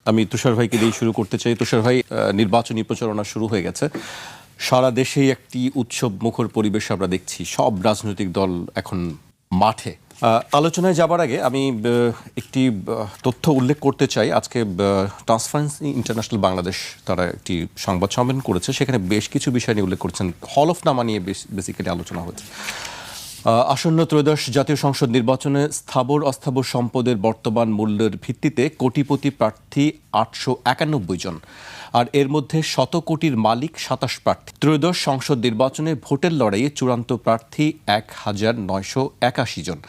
আমি তুষার ভাইকে দিয়ে শুরু করতে চাই। তুষার ভাই, নির্বাচনী প্রচারণা শুরু হয়ে গেছে, সারা দেশেই একটি উৎসব মুখর পরিবেশ আমরা দেখছি, সব রাজনৈতিক দল এখন মাঠে। আলোচনায় যাবার আগে আমি একটি তথ্য উল্লেখ করতে চাই। আজকে ট্রান্সপারেন্সি ইন্টারন্যাশনাল বাংলাদেশ তারা একটি সংবাদ সম্মেলন করেছে, সেখানে বেশ কিছু বিষয় নিয়ে উল্লেখ করেছেন। হলফনামা নিয়ে বেসিক্যালি আলোচনা হয়েছে। আসন্ন ত্রয়োদশ জাতীয় সংসদ নির্বাচনে স্থাবর অস্থাবর সম্পদের বর্তমান মূল্যের ভিত্তিতে কোটিপতি প্রার্থী 891 জন, আর এর মধ্যে শত কোটির মালিক 27 প্রার্থী। ত্রয়োদশ সংসদ নির্বাচনে ভোটের লড়াইয়ে চূড়ান্ত প্রার্থী 1981 জন,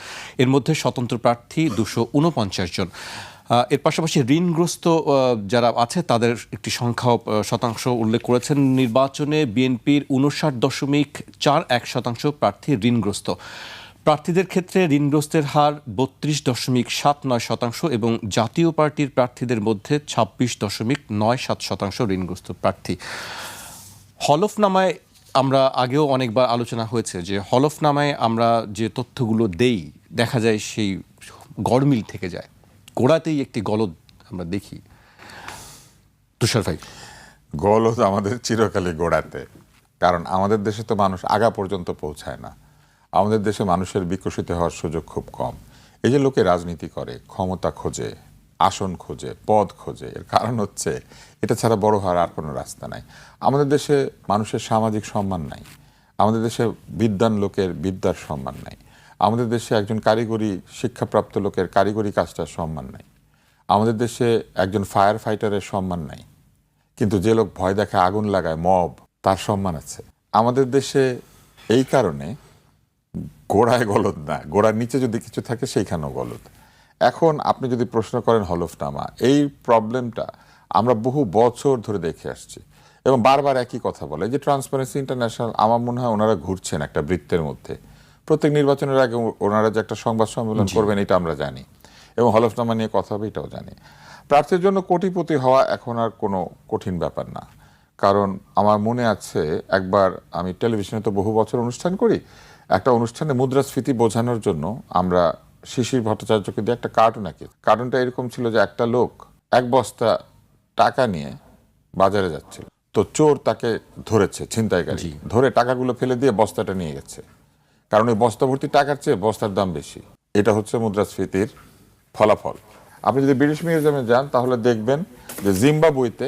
এর মধ্যে স্বতন্ত্র প্রার্থী 249 জন। এর পাশাপাশি ঋণগ্রস্ত যারা আছে তাদের একটি সংখ্যা শতাংশ উল্লেখ করেছেন। নির্বাচনে বিএনপির 59.41% প্রার্থী ঋণগ্রস্ত। প্রার্থীদের ক্ষেত্রে ঋণগ্রস্তের হার 32.79% এবং জাতীয় পার্টির প্রার্থীদের মধ্যে 26.97% ঋণগ্রস্ত প্রার্থী। হলফনামায় আমরা আগেও অনেকবার আলোচনা হয়েছে যে হলফনামায় আমরা যে তথ্যগুলো দেই দেখা যায় সেই গড়মিল থেকে যায়, গোড়াতেই একটি গলদ আমরা দেখি। তুষার ভাই, গলদ আমাদের চিরকালই গোড়াতে, কারণ আমাদের দেশে তো মানুষ আগা পর্যন্ত পৌঁছায় না। আমাদের দেশে মানুষের বিকশিত হওয়ার সুযোগ খুব কম। এই যে লোকে রাজনীতি করে, ক্ষমতা খোঁজে, আসন খোঁজে, পদ খোঁজে, এর কারণ হচ্ছে এটা ছাড়া বড় হওয়ার আর কোনো রাস্তা নাই। আমাদের দেশে মানুষের সামাজিক সম্মান নাই। আমাদের দেশে বিদ্বান লোকের বিদ্যার সম্মান নাই। আমাদের দেশে একজন কারিগরি শিক্ষাপ্রাপ্ত লোকের কারিগরি কাজটার সম্মান নাই। আমাদের দেশে একজন ফায়ার ফাইটারের সম্মান নাই, কিন্তু যে লোক ভয় দেখায়, আগুন লাগায়, মব, তার সম্মান আছে। আমাদের দেশে এই কারণে গোড়ায় গলদ না, গোড়ার নিচে যদি কিছু থাকে সেইখানেও গলদ। এখন আপনি যদি প্রশ্ন করেন হলফনামা, এই প্রবলেমটা আমরা বহু বছর ধরে দেখে আসছি এবং বারবার একই কথা বলে যে ট্রান্সপারেন্সি ইন্টারন্যাশনাল, আমার মনে হয় ওনারা ঘুরছেন একটা বৃত্তের মধ্যে। প্রত্যেক নির্বাচনের আগে ওনারা যে একটা সংবাদ সম্মেলন করবেন এটা আমরা জানি, এবং হলফনামা নিয়ে কথা হবে এটাও জানি। প্রার্থীর জন্য কোটিপতি হওয়া এখন আর কোনো কঠিন ব্যাপার না, কারণ আমার মনে আছে একবার আমি টেলিভিশনে তো বহু বছর অনুষ্ঠান করি, একটা অনুষ্ঠানে মুদ্রাস্ফীতি বোঝানোর জন্য আমরা শিশির ভট্টাচার্যকে দিয়ে একটা কার্টুন আঁকি। কার্টুনটা এরকম ছিল যে একটা লোক এক বস্তা টাকা নিয়ে বাজারে যাচ্ছিল, তো চোর তাকে ধরেছে, ছিনতাইকারী ধরে টাকাগুলো ফেলে দিয়ে বস্তাটা নিয়ে গেছে, কারণ ওই বস্তা ভর্তি টাকার চেয়ে বস্তার দাম বেশি। এটা হচ্ছে মুদ্রাস্ফীতির ফলাফল। আপনি যদি ব্রিটিশ মিউজিয়ামে যান তাহলে দেখবেন যে জিম্বাবুয়েতে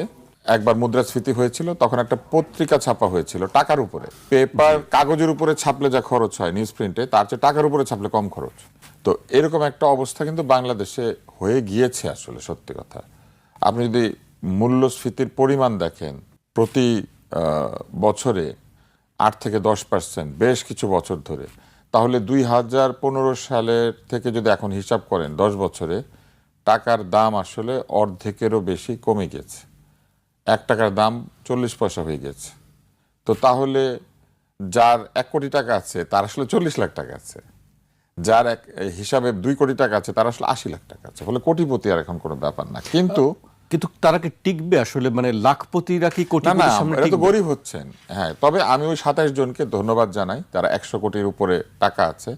একবার মুদ্রাস্ফীতি হয়েছিল, তখন একটা পত্রিকা ছাপা হয়েছিল টাকার উপরে। পেপার কাগজের উপরে ছাপলে যা খরচ হয় নিউজ প্রিন্টে, তার চেয়ে টাকার উপরে ছাপলে কম খরচ। তো এরকম একটা অবস্থা কিন্তু বাংলাদেশে হয়ে গিয়েছে। আসলে সত্যি কথা, আপনি যদি মূল্যস্ফীতির পরিমাণ দেখেন প্রতি বছরে 8 থেকে 10% বেশ কিছু বছর ধরে, তাহলে 2015 সালের থেকে যদি এখন হিসাব করেন 10 বছরে টাকার দাম আসলে অর্ধেকেরও বেশি কমে গেছে। 1 টাকার দাম 40 পয়সা হয়ে গেছে। তো তাহলে যার 1 কোটি টাকা আছে তার আসলে 40 লাখ টাকা আছে, যার হিসাবে 2 কোটি টাকা আছে তার আসলে 80 লাখ টাকা আছে। ফলে কোটিপতি আর এখন কোনো ব্যাপার না। কিন্তু তারা কি টিকবে আসলে? মানে লাখপতিরা কি কোটিপতির সামনে টিকবে? এটা তো গরিব হচ্ছেন। হ্যাঁ, তবে আমি ওই 27 জনকে ধন্যবাদ জানাই, তারা 100 কোটির উপরে টাকা আছে,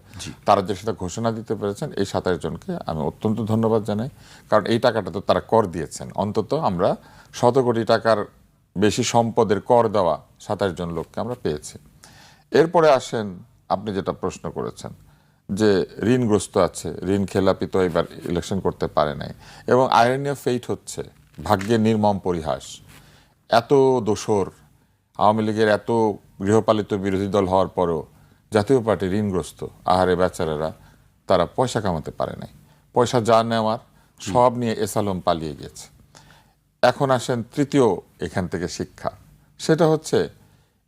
তারা যে সেটা ঘোষণা দিতে পেরেছেন, এই 27 জনকে আমি অত্যন্ত ধন্যবাদ জানাই। কারণ এই টাকাটা তো তারা কর দিয়েছেন। অন্তত আমরা 100 কোটি টাকার বেশি সম্পদের কর দেওয়া 27 জন লোককে আমরা পেয়েছি। এরপরে আসেন আপনি যেটা প্রশ্ন করেছেন যে ঋণগ্রস্ত আছে, ঋণ খেলাপি তো এবার ইলেকশন করতে পারে নাই, এবং আইরনি অফ ফেইট হচ্ছে, ভাগ্যের নির্মম পরিহাস, এত দোসর আওয়ামী লীগের এত গৃহপালিত বিরোধী দল হওয়ার পরও জাতীয় পার্টি ঋণগ্রস্ত। আহারে বেচারারা, তারা পয়সা কামাতে পারে নাই, পয়সা যা নেওয়ার সব নিয়ে এসালম পালিয়ে গেছে। এখন আসেন তৃতীয় এখান থেকে শিক্ষা, সেটা হচ্ছে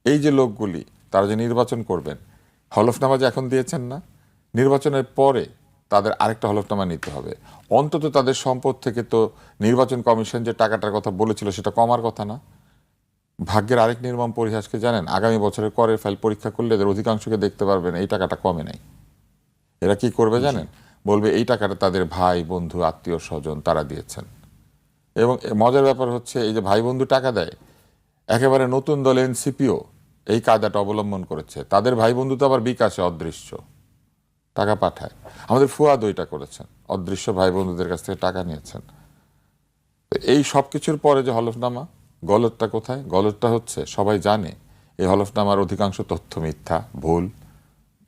এই যে লোকগুলি তারা যে নির্বাচন করবেন, হলফনামা যে এখন দিয়েছেন না, নির্বাচনের পরে তাদের আরেকটা হলফনামা নিতে হবে। অন্তত তাদের সম্পদ থেকে তো নির্বাচন কমিশন যে টাকাটার কথা বলেছিল সেটা কমার কথা না। ভাগ্যের আরেক নির্মম পরিহাসকে জানেন, আগামী বছরের করের ফাইল পরীক্ষা করলে এদের অধিকাংশকে দেখতে পারবেন এই টাকাটা কমে নাই। এরা কি করবে জানেন? বলবে এই টাকাটা তাদের ভাই বন্ধু আত্মীয় স্বজন তারা দিয়েছেন। এবং মজার ব্যাপার হচ্ছে এই যে ভাই বন্ধু টাকা দেয়, একেবারে নতুন দল এনসিপিও এই কায়দাটা অবলম্বন করেছে। তাদের ভাই বন্ধু তো আবার বিকাশে অদৃশ্য টাকা পাঠায়। আমাদের ফুয়াদ ওইটা করেছেন, অদৃশ্য ভাই বন্ধুদের কাছ থেকে টাকা নিয়েছেন। তো এই সব কিছুর পরে যে হলফনামা, গলতটা কোথায়? গলতটা হচ্ছে সবাই জানে এই হলফনামার অধিকাংশ তথ্য মিথ্যা, ভুল,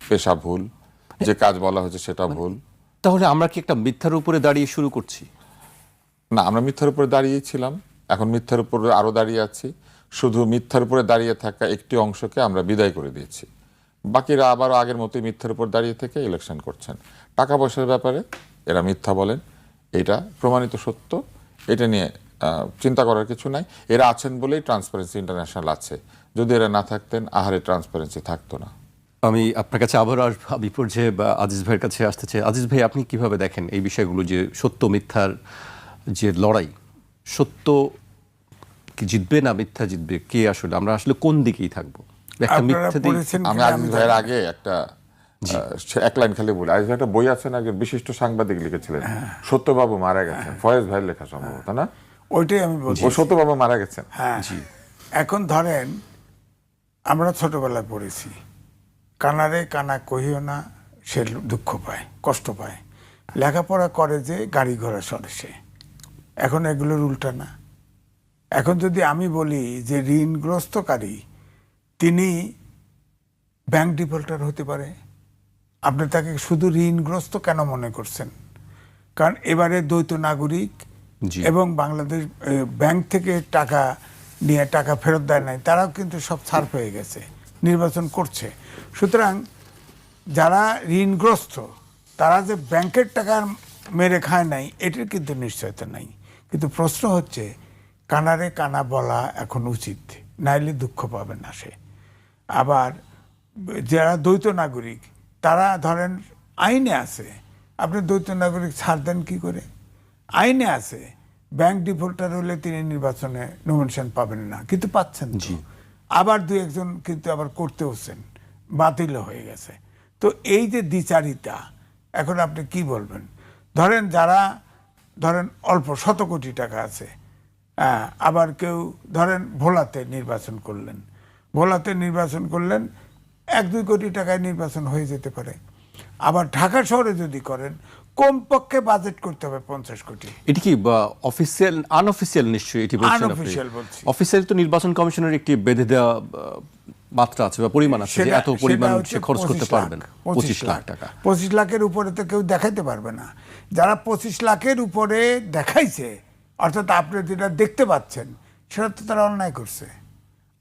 পেশা ভুল, যে কাজ বলা হয়েছে সেটা ভুল। তাহলে আমরা কি একটা মিথ্যার উপরে দাঁড়িয়ে শুরু করছি? না, আমরা মিথ্যার উপরে দাঁড়িয়েই ছিলাম, এখন মিথ্যার উপরে আরো দাঁড়িয়ে আছি। শুধু মিথ্যার উপরে দাঁড়িয়ে থাকা একটি অংশকে আমরা বিদায় করে দিয়েছি, বাকিরা আবারও আগের মতোই মিথ্যার উপর দাঁড়িয়ে থেকে ইলেকশন করছেন। টাকা পয়সার ব্যাপারে এরা মিথ্যা বলেন, এটা প্রমাণিত সত্য, এটা নিয়ে চিন্তা করার কিছু নাই। এরা আছেন বলেই ট্রান্সপারেন্সি ইন্টারন্যাশনাল আছে, যদি এরা না থাকতেন আহারে ট্রান্সপারেন্সি থাকতো না। আমি আপনার কাছে আবারও বিপর্যয়ে আজিজ ভাইয়ের কাছে আসতে চাই। আজিজ ভাই, আপনি কিভাবে দেখেন এই বিষয়গুলো, যে সত্য মিথ্যার যে লড়াই, সত্য কি জিতবে না মিথ্যা জিতবে, কে আসলে, আমরা আসলে কোন দিকেই থাকবো? একটা মিথ্যা আমি আজিজ ভাইয়ের আগে একটা এক লাইন খালি বলি, আজিজ ভাই একটা বই আছেন, একজন বিশিষ্ট সাংবাদিক লিখেছিলেন, সত্যবাবু মারা গেছেন, ফয়েজ ভাইয়ের লেখা সম্ভবত, না? ওইটাই আমি বলছি, ও সত্যবাবু মারা গেছেন। হ্যাঁ। এখন ধরেন আমরা ছোটবেলায় পড়েছি, কানারে কানা কহিও না, সে দুঃখ পায়, কষ্ট পায়, লেখাপড়া করে যে গাড়ি ঘোড়া সরে সে। এখন এগুলোর উল্টা না। এখন যদি আমি বলি যে ঋণগ্রস্তকারী তিনি ব্যাংক ডিফল্টার হতে পারে, আপনি তাকে শুধু ঋণগ্রস্ত কেন মনে করছেন? কারণ এবারে দ্বৈত নাগরিক এবং বাংলাদেশ ব্যাংক থেকে টাকা নিয়ে টাকা ফেরত দেয় নাই, তারাও কিন্তু সব ছাড় পেয়ে গেছে, নির্বাচন করছে। সুতরাং যারা ঋণগ্রস্ত তারা যে ব্যাংকের টাকা মেরে খায় নাই, এটার কিন্তু নিশ্চয়তা নাই। কিন্তু প্রশ্ন হচ্ছে, কানারে কানা বলা এখন উচিত, নাইলে দুঃখ পাবে না সে। আবার যারা দ্বৈত নাগরিক, তারা ধরেন আইনে আছে, আপনি দ্বৈত নাগরিক ছাড় দেন কি করে? আইনে আছে ব্যাংক ডিফল্টার হলে তিনি নির্বাচনে নমিনেশন পাবেন না, কিন্তু পাচ্ছেন তো। আবার দু একজন কিন্তু আবার করতে হচ্ছেন, বাতিলও হয়ে গেছে। তো এই যে দ্বিচারিতা, এখন আপনি কি বলবেন? ধরেন যারা ধরেন অল্প শত কোটি টাকা আছে, আবার কেউ ধরেন ভোলাতে নির্বাচন করলেন, ভোলাতে নির্বাচন করলেন 1-2 কোটি টাকায় নির্বাচন হয়ে যেতে পারে। আবার ঢাকা শহরে যদি করেন, কমপক্ষে বাজেট করতে হবে 50 কোটি। এটি কি অফিসিয়াল, আনঅফিসিয়াল? নিশ্চয়ই এটি বলছেন আপনি। আনঅফিসিয়াল বলছি। অফিসিয়াল তো নির্বাচন কমিশনের একটি বেঁধে দেওয়া মাত্রা আছে বা পরিমাণ আছে, যে এত পরিমাণ সে খরচ করতে পারবেন। 25 লাখ টাকা। 25 লাখের উপরে তো কেউ দেখাইতে পারবে না। যারা 25 লাখের উপরে দেখাইছে, অর্থাৎ আপনি যেটা দেখতে পাচ্ছেন, সেটা তো তারা অন্যায় করছে।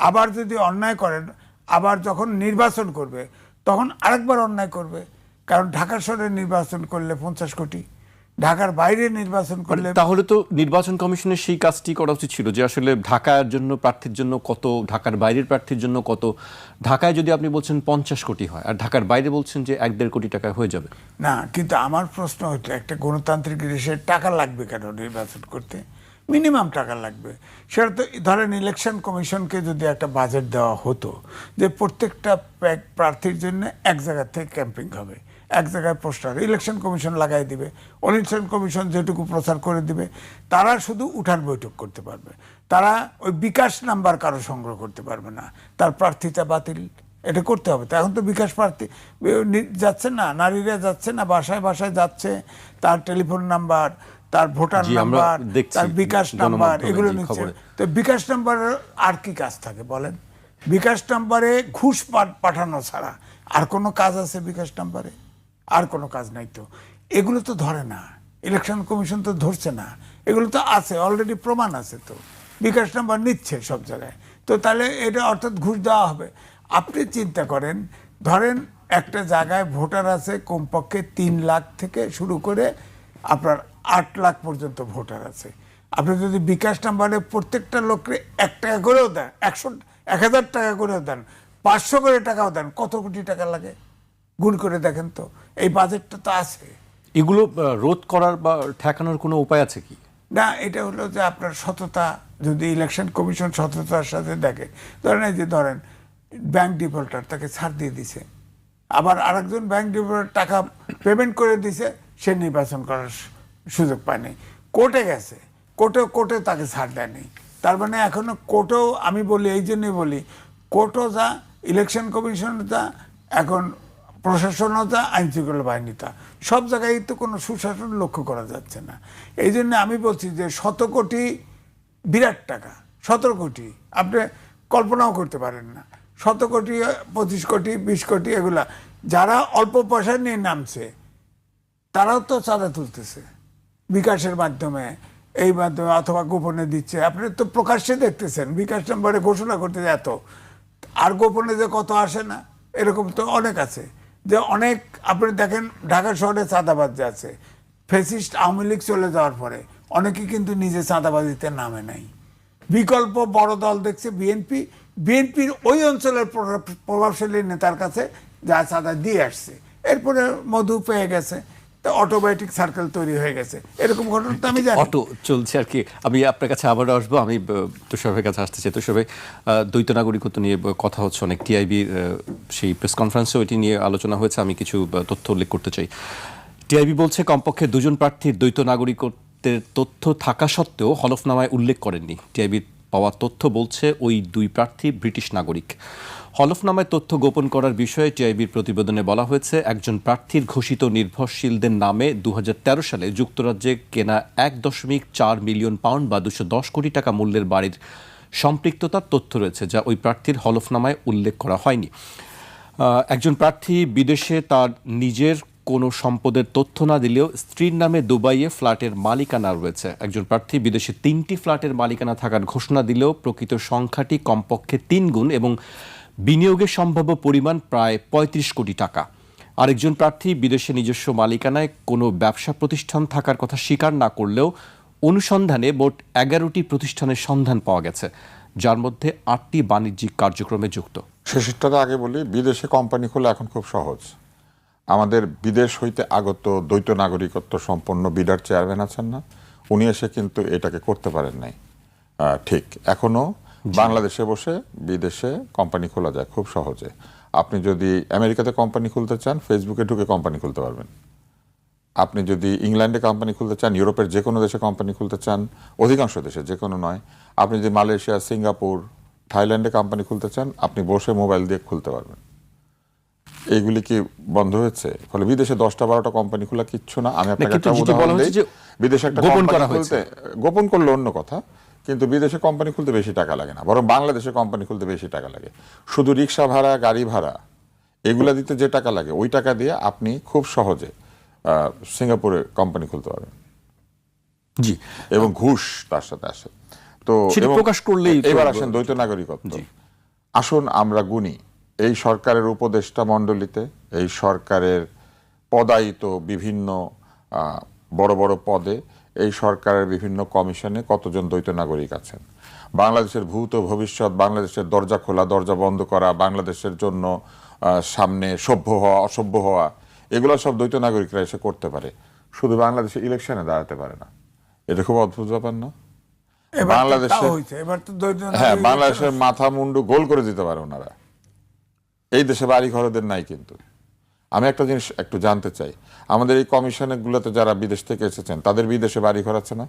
আবার যদি অন্যায় করেন, আবার যখন নির্বাচন করবে তখন আরেকবার অন্যায় করবে। কারণ ঢাকা শহরে নির্বাচন করলে 50 কোটি, ঢাকার বাইরে নির্বাচন করলে। তাহলে তো নির্বাচন কমিশনের সেই কাজটি করা উচিত ছিল, যে আসলে ঢাকার জন্য প্রার্থীর জন্য কত, ঢাকার বাইরের প্রার্থীর জন্য কত। ঢাকায় যদি আপনি বলছেন 50 কোটি হয়, আর ঢাকার বাইরে বলছেন যে 1-1.5 কোটি টাকায় হয়ে যাবে। না, কিন্তু আমার প্রশ্ন হচ্ছে, একটা গণতান্ত্রিক দেশে টাকা লাগবে কেন নির্বাচন করতে? মিনিমাম টাকা লাগবে। সেটা তো ধরেন ইলেকশন কমিশনকে যদি একটা বাজেট দেওয়া হতো, যে প্রত্যেকটা প্রার্থীর জন্য এক জায়গা থেকে ক্যাম্পিং হবে, এক জায়গায় পোস্টার ইলেকশন কমিশন লাগাই দিবে, ইলেকশন কমিশন যেটুকু প্রচার করে দিবে, তারা শুধু উঠান বৈঠক করতে পারবে। তারা ওই বিকাশ নাম্বার কারো সংগ্রহ করতে পারবে না, তার প্রার্থীতা বাতিল, এটা করতে হবে। তো এখন তো বিকাশ প্রার্থী যাচ্ছে না, নারীরা যাচ্ছে না, বাসায় বাসায় যাচ্ছে, তার টেলিফোন নাম্বার, তার ভোটার নাম্বার, তার বিকাশ নাম্বার, এগুলো নিচ্ছে। তো বিকাশ নাম্বারের আর কি কাজ থাকে বলেন? বিকাশ নাম্বারে ঘুষ পাঠানো ছাড়া আর কোনো কাজ আছে বিকাশ নাম্বারে? আর কোনো কাজ নাই তো। এগুলো তো ধরে না, ইলেকশন কমিশন তো ধরছে না। এগুলো তো আছে, অলরেডি প্রমাণ আছে, তো বিকাশ নাম্বার নিচ্ছে সব জায়গায়। তো তাহলে এটা অর্থাৎ ঘুষ দেওয়া হবে। আপনি চিন্তা করেন, ধরেন একটা জায়গায় ভোটার আছে কমপক্ষে 3 লাখ থেকে শুরু করে আপনার 8 লাখ পর্যন্ত ভোটার আছে। আপনি যদি বিকাশ নাম্বারে প্রত্যেকটা লোককে 1 টাকা করেও দেন, 1000 টাকা করেও দেন, 500 করে টাকাও দেন, কত কোটি টাকা লাগে? গুণ করে দেখেন তো, এই বাজেটটা তো আছে। এগুলো রোধ করার বা ঠেকানোর কোনো উপায় আছে কি? না, এটা হলো যে আপনার সততা, যদি ইলেকশন কমিশন সততার সাথে দেখে, ধরেন এই যে ধরেন ব্যাংক ডিফল্টার, তাকে ছাড় দিয়ে দিছে, আবার আরেকজন ব্যাংক ডিফল্টার টাকা পেমেন্ট করে দিছে, সে নির্বাচন করার সুযোগ পায়নি, কোর্টে গেছে, কোর্টে তাকে ছাড় দেয়নি। তার মানে এখনো কোর্টেও, আমি বলি এই জন্যই বলি, কোর্টও যা, ইলেকশন কমিশন যা, এখন প্রশাসনতা, আইন শৃঙ্খলা বাহিনীতা, সব জায়গায় তো কোনো সুশাসন লক্ষ্য করা যাচ্ছে না। এই জন্য আমি বলছি যে 100 কোটি বিরাট টাকা, 17 কোটি আপনি কল্পনাও করতে পারেন না। 100 কোটি, 25 কোটি, 20 কোটি, এগুলা যারা অল্প পয়সা নিয়ে নামছে তারাও তো চাঁদা তুলতেছে বিকাশের মাধ্যমে, এই মাধ্যমে, অথবা গোপনে দিচ্ছে। আপনি তো প্রকাশ্যে দেখতেছেন বিকাশ নম্বরে ঘোষণা করতে এত, আর গোপনে যে কত আসে না, এরকম তো অনেক আছে। যে অনেক আপনি দেখেন ঢাকা শহরে চাঁদাবাজ যে আছে, ফ্যাসিস্ট আওয়ামী লীগ চলে যাওয়ার পরে অনেকে কিন্তু নিজে চাঁদাবাজিতে নামে নাই। বিকল্প বড় দল দেখছে বিএনপি, বিএনপির ওই অঞ্চলের প্রভাবশালী নেতার কাছে যা চাঁদা দিয়ে আসছে, এরপরে মধু পেয়ে গেছে, তো অটোমেটিক সার্কেল তৈরি হয়ে গেছে। এরকম ঘটনা তো আমি জানি। অটো চলছে আর কি। আমি আপনার কাছে আবারও আসবো। আমি তুষার ভাইয়ের কাছে আসতে চাই। তুষার ভাই, দ্বৈত নাগরিকত্ব নিয়ে কথা হচ্ছে অনেক, টিআইবির সেই প্রেস কনফারেন্সে ওইটি নিয়ে আলোচনা হয়েছে। আমি কিছু তথ্য উল্লেখ করতে চাই। টিআইবি বলছে কমপক্ষে 2 জন প্রার্থীর দ্বৈত নাগরিকত্বের তথ্য থাকা সত্ত্বেও হলফনামায় উল্লেখ করেননি। টিআইবির পাওয়া তথ্য বলছে ওই 2 প্রার্থী ব্রিটিশ নাগরিক। হলফনামায় তথ্য গোপন করার বিষয়ে টিআইবির প্রতিবেদনে বলা হয়েছে, একজন প্রার্থীর ঘোষিত নির্ভরশীলদের নামে 2013 সালে যুক্তরাজ্যে কেনা 1.4 মিলিয়ন পাউন্ড বা 210 কোটি টাকা মূল্যের বাড়ির সম্পৃক্ততার তথ্য রয়েছে, যা ওই প্রার্থীর হলফনামায় উল্লেখ করা হয়নি। একজন প্রার্থী বিদেশে তার নিজের কোনো সম্পদের তথ্য না দিলেও স্ত্রীর নামে দুবাইয়ে ফ্ল্যাটের মালিকানা রয়েছে। একজন প্রার্থী বিদেশে 3টি ফ্ল্যাটের মালিকানা থাকার ঘোষণা দিলেও প্রকৃত সংখ্যাটি কমপক্ষে 3 গুণ এবং বিনিয়োগের সম্ভাব্য পরিমাণ প্রায় 35 কোটি টাকা। আরেকজন প্রার্থী বিদেশে নিজস্ব মালিকানায় কোনো ব্যবসা প্রতিষ্ঠান থাকার কথা স্বীকার না করলেও অনুসন্ধানে মোট 11টি প্রতিষ্ঠানের সন্ধান পাওয়া গেছে, যার মধ্যে 8টি বাণিজ্যিক কার্যক্রমে যুক্ত। শেষেরটা আগে বলি, বিদেশে কোম্পানি খোলা এখন খুব সহজ। আমাদের বিদেশ হইতে আগত দ্বৈত নাগরিকত্ব সম্পন্ন বিডার চেয়ারম্যান আছেন না, উনি এসে কিন্তু এটাকে করতে পারেন নাই। ঠিক এখনো বাংলাদেশে বসে বিদেশে কোম্পানি খোলা যায় খুব সহজে। আপনি যদি আমেরিকাতে কোম্পানি খুলতে চান, ফেসবুকে ঢুকে কোম্পানি খুলতে পারবেন। আপনি যদি ইংল্যান্ডে কোম্পানি খুলতে চান, ইউরোপের যে কোনো দেশে কোম্পানি খুলতে চান, অধিকাংশ দেশে, যে কোনো নয়, আপনি যদি মালয়েশিয়া, সিঙ্গাপুর, থাইল্যান্ডে কোম্পানি খুলতে চান, আপনি বসে মোবাইল দিয়ে খুলতে পারবেন। এইগুলি কি বন্ধ হয়েছে? ফলে বিদেশে 10টা 12টা কোম্পানি খোলা কিচ্ছু না। আমি আপনাকে একটা উদাহরণ দিই, বিদেশে একটা কোম্পানি খুলতে, গোপন করলে অন্য কথা, কিন্তু বিদেশে কোম্পানি খুলতে বেশি টাকা লাগে না, বরং বাংলাদেশে কোম্পানি খুলতে বেশি টাকা লাগে। শুধু রিক্সা ভাড়া, গাড়ি ভাড়া, এগুলা দিতে যে টাকা লাগে, ওই টাকা দিয়ে আপনি খুব সহজে সিঙ্গাপুরে কোম্পানি খুলতে পারবেন। জি, এবং ঘুষ তার সাথে আসে। তো প্রকাশ করলেই এবার আসেন দ্বৈত নাগরিকত্ব। আসুন আমরা গুনি, এই সরকারের উপদেষ্টা মণ্ডলীতে, এই সরকারের পদায়িত বিভিন্ন বড় বড় পদে, এই সরকারের বিভিন্ন কমিশনে কতজন দ্বৈত নাগরিক আছেন। বাংলাদেশের ভূত ভবিষ্যৎ, বাংলাদেশের দরজা খোলা, দরজা বন্ধ করা, বাংলাদেশের জন্য সামনে সভ্য হওয়া, অসভ্য হওয়া, এগুলো সব দ্বৈত নাগরিকরা এসে করতে পারে। শুধু বাংলাদেশে ইলেকশনে দাঁড়াতে পারে না। এটা খুব অদ্ভুত ব্যাপার না? বাংলাদেশের মাথা মুন্ডু গোল করে দিতে পারে ওনারা। এই দেশে বাড়ি ঘরদের নাই। কিন্তু আমি একটা জিনিস একটু জানতে চাই, আমাদের এই কমিশনগুলোতে যারা বিদেশ থেকে এসেছেন, তাদের বিদেশে বাড়ি ঘর আছে না?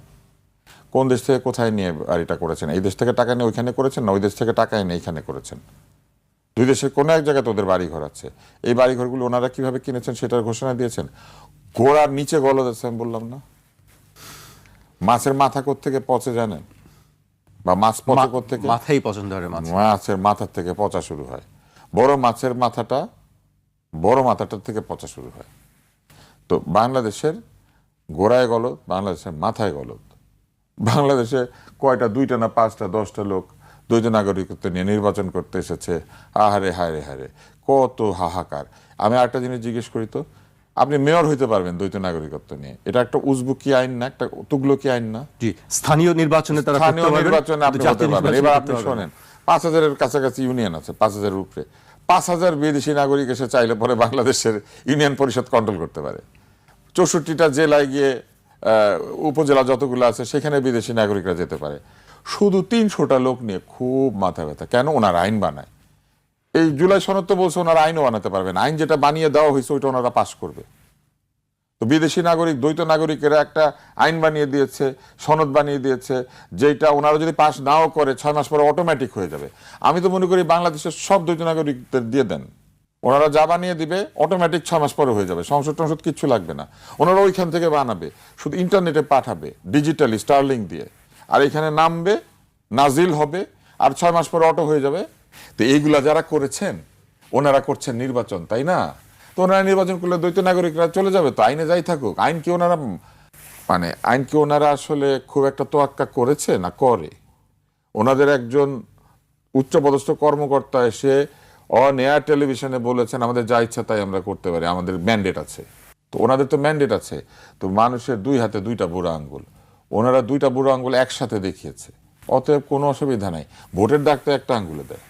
কোন দেশ থেকে কোথায় নিয়ে বাড়িটা করেছেন? এই দেশ থেকে টাকা নিয়ে ওইখানে করেছেন, না ওই দেশ থেকে টাকা এনে এইখানে করেছেন? দুই দেশের কোনো এক জায়গায় ওদের বাড়ি ঘর আছে। এই বাড়ি ঘরগুলো ওনারা কিভাবে কিনেছেন সেটার ঘোষণা দিয়েছেন। ঘোড়ার নিচে গলদ আছে, আমি বললাম না? মাছের মাথা কোত্থেকে পচে জানেন? বা মাছ পচে কোত্থেকে? মাথাই পছন্দ হয়। মাছের মাথার থেকে পচা শুরু হয়। বড় মাছের মাথাটা, বড় মাথাটার থেকে পচা শুরু হয়। তো বাংলাদেশের গোড়ায় গলদ, বাংলাদেশের মাথায় গলদ। বাংলাদেশে কয়টা, 2টা না 5টা 10টা লোক দ্বৈত নাগরিকত্ব নিয়ে নির্বাচন করতে এসেছে। আহারে হায়রে হায়রে, কত হাহাকার। আমি আরেকটা জিনিস জিজ্ঞেস করি তো, আপনি মেয়র হইতে পারবেন দ্বৈত নাগরিকত্ব নিয়ে, এটা একটা উজবুকি আইন না? একটা তুগলকি আইন না? জি, স্থানীয় নির্বাচনে তারা স্থানীয় নির্বাচনে আপনি হতে পারবেন। এবার আপনি শোনেন, 5000-এর কাছাকাছি ইউনিয়ন আছে, 5000-এর উপরে। 5000 বিদেশি নাগরিক এসে চাইলে পরে বাংলাদেশের ইউনিয়ন পরিষদ কন্ট্রোল করতে পারে। 64টা জেলায় গিয়ে, উপজেলা যতগুলো আছে সেখানে বিদেশি নাগরিকরা যেতে পারে। শুধু 300টা লোক নিয়ে খুব মাথা ব্যথা। কেন? ওনারা আইন বানায়। এই জুলাই সনদ তো বলছে ওনারা আইনও বানাতে পারবেন, আইন যেটা বানিয়ে দেওয়া হয়েছে ওইটা ওনারা পাশ করবে। তো বিদেশি নাগরিক, দ্বৈত নাগরিকেরা একটা আইন বানিয়ে দিয়েছে, সনদ বানিয়ে দিয়েছে, যেটা ওনারা যদি পাশ নাও করে 6 মাস পরে অটোমেটিক হয়ে যাবে। আমি তো মনে করি বাংলাদেশের সব দ্বৈত নাগরিকদের দিয়ে দেন, ওনারা যা বানিয়ে দিবে অটোমেটিক 6 মাস পরে হয়ে যাবে, সংসদ টংসদ কিচ্ছু লাগবে না, ওনারা ওইখান থেকে বানাবে, শুধু ইন্টারনেটে পাঠাবে ডিজিটালি স্টারলিংক দিয়ে, আর এখানে নামবে, নাজিল হবে, আর 6 মাস পরে অটো হয়ে যাবে। তো এইগুলা যারা করেছেন ওনারা করছেন নির্বাচন, তাই না? তো ওনারা নির্বাচন করলে দ্বৈত নাগরিকরা চলে যাবে, তো আইনে যাই থাকুক। আইন কি ওনারা আসলে খুব একটা তোয়াক্কা করেছে না করে? ওনাদের একজন উচ্চপদস্থ কর্মকর্তা এসে অন এয়ার টেলিভিশনে বলেছেন আমাদের যা ইচ্ছা তাই আমরা করতে পারি, আমাদের ম্যান্ডেট আছে। তো ওনাদের তো ম্যান্ডেট আছে, তো মানুষের 2 হাতে 2টা বুড়ো আঙ্গুল, ওনারা 2টা বুড়ো আঙ্গুল একসাথে দেখিয়েছে, অতএব কোনো অসুবিধা নাই। ভোটের ডাকতে একটা আঙ্গুলে দেয়,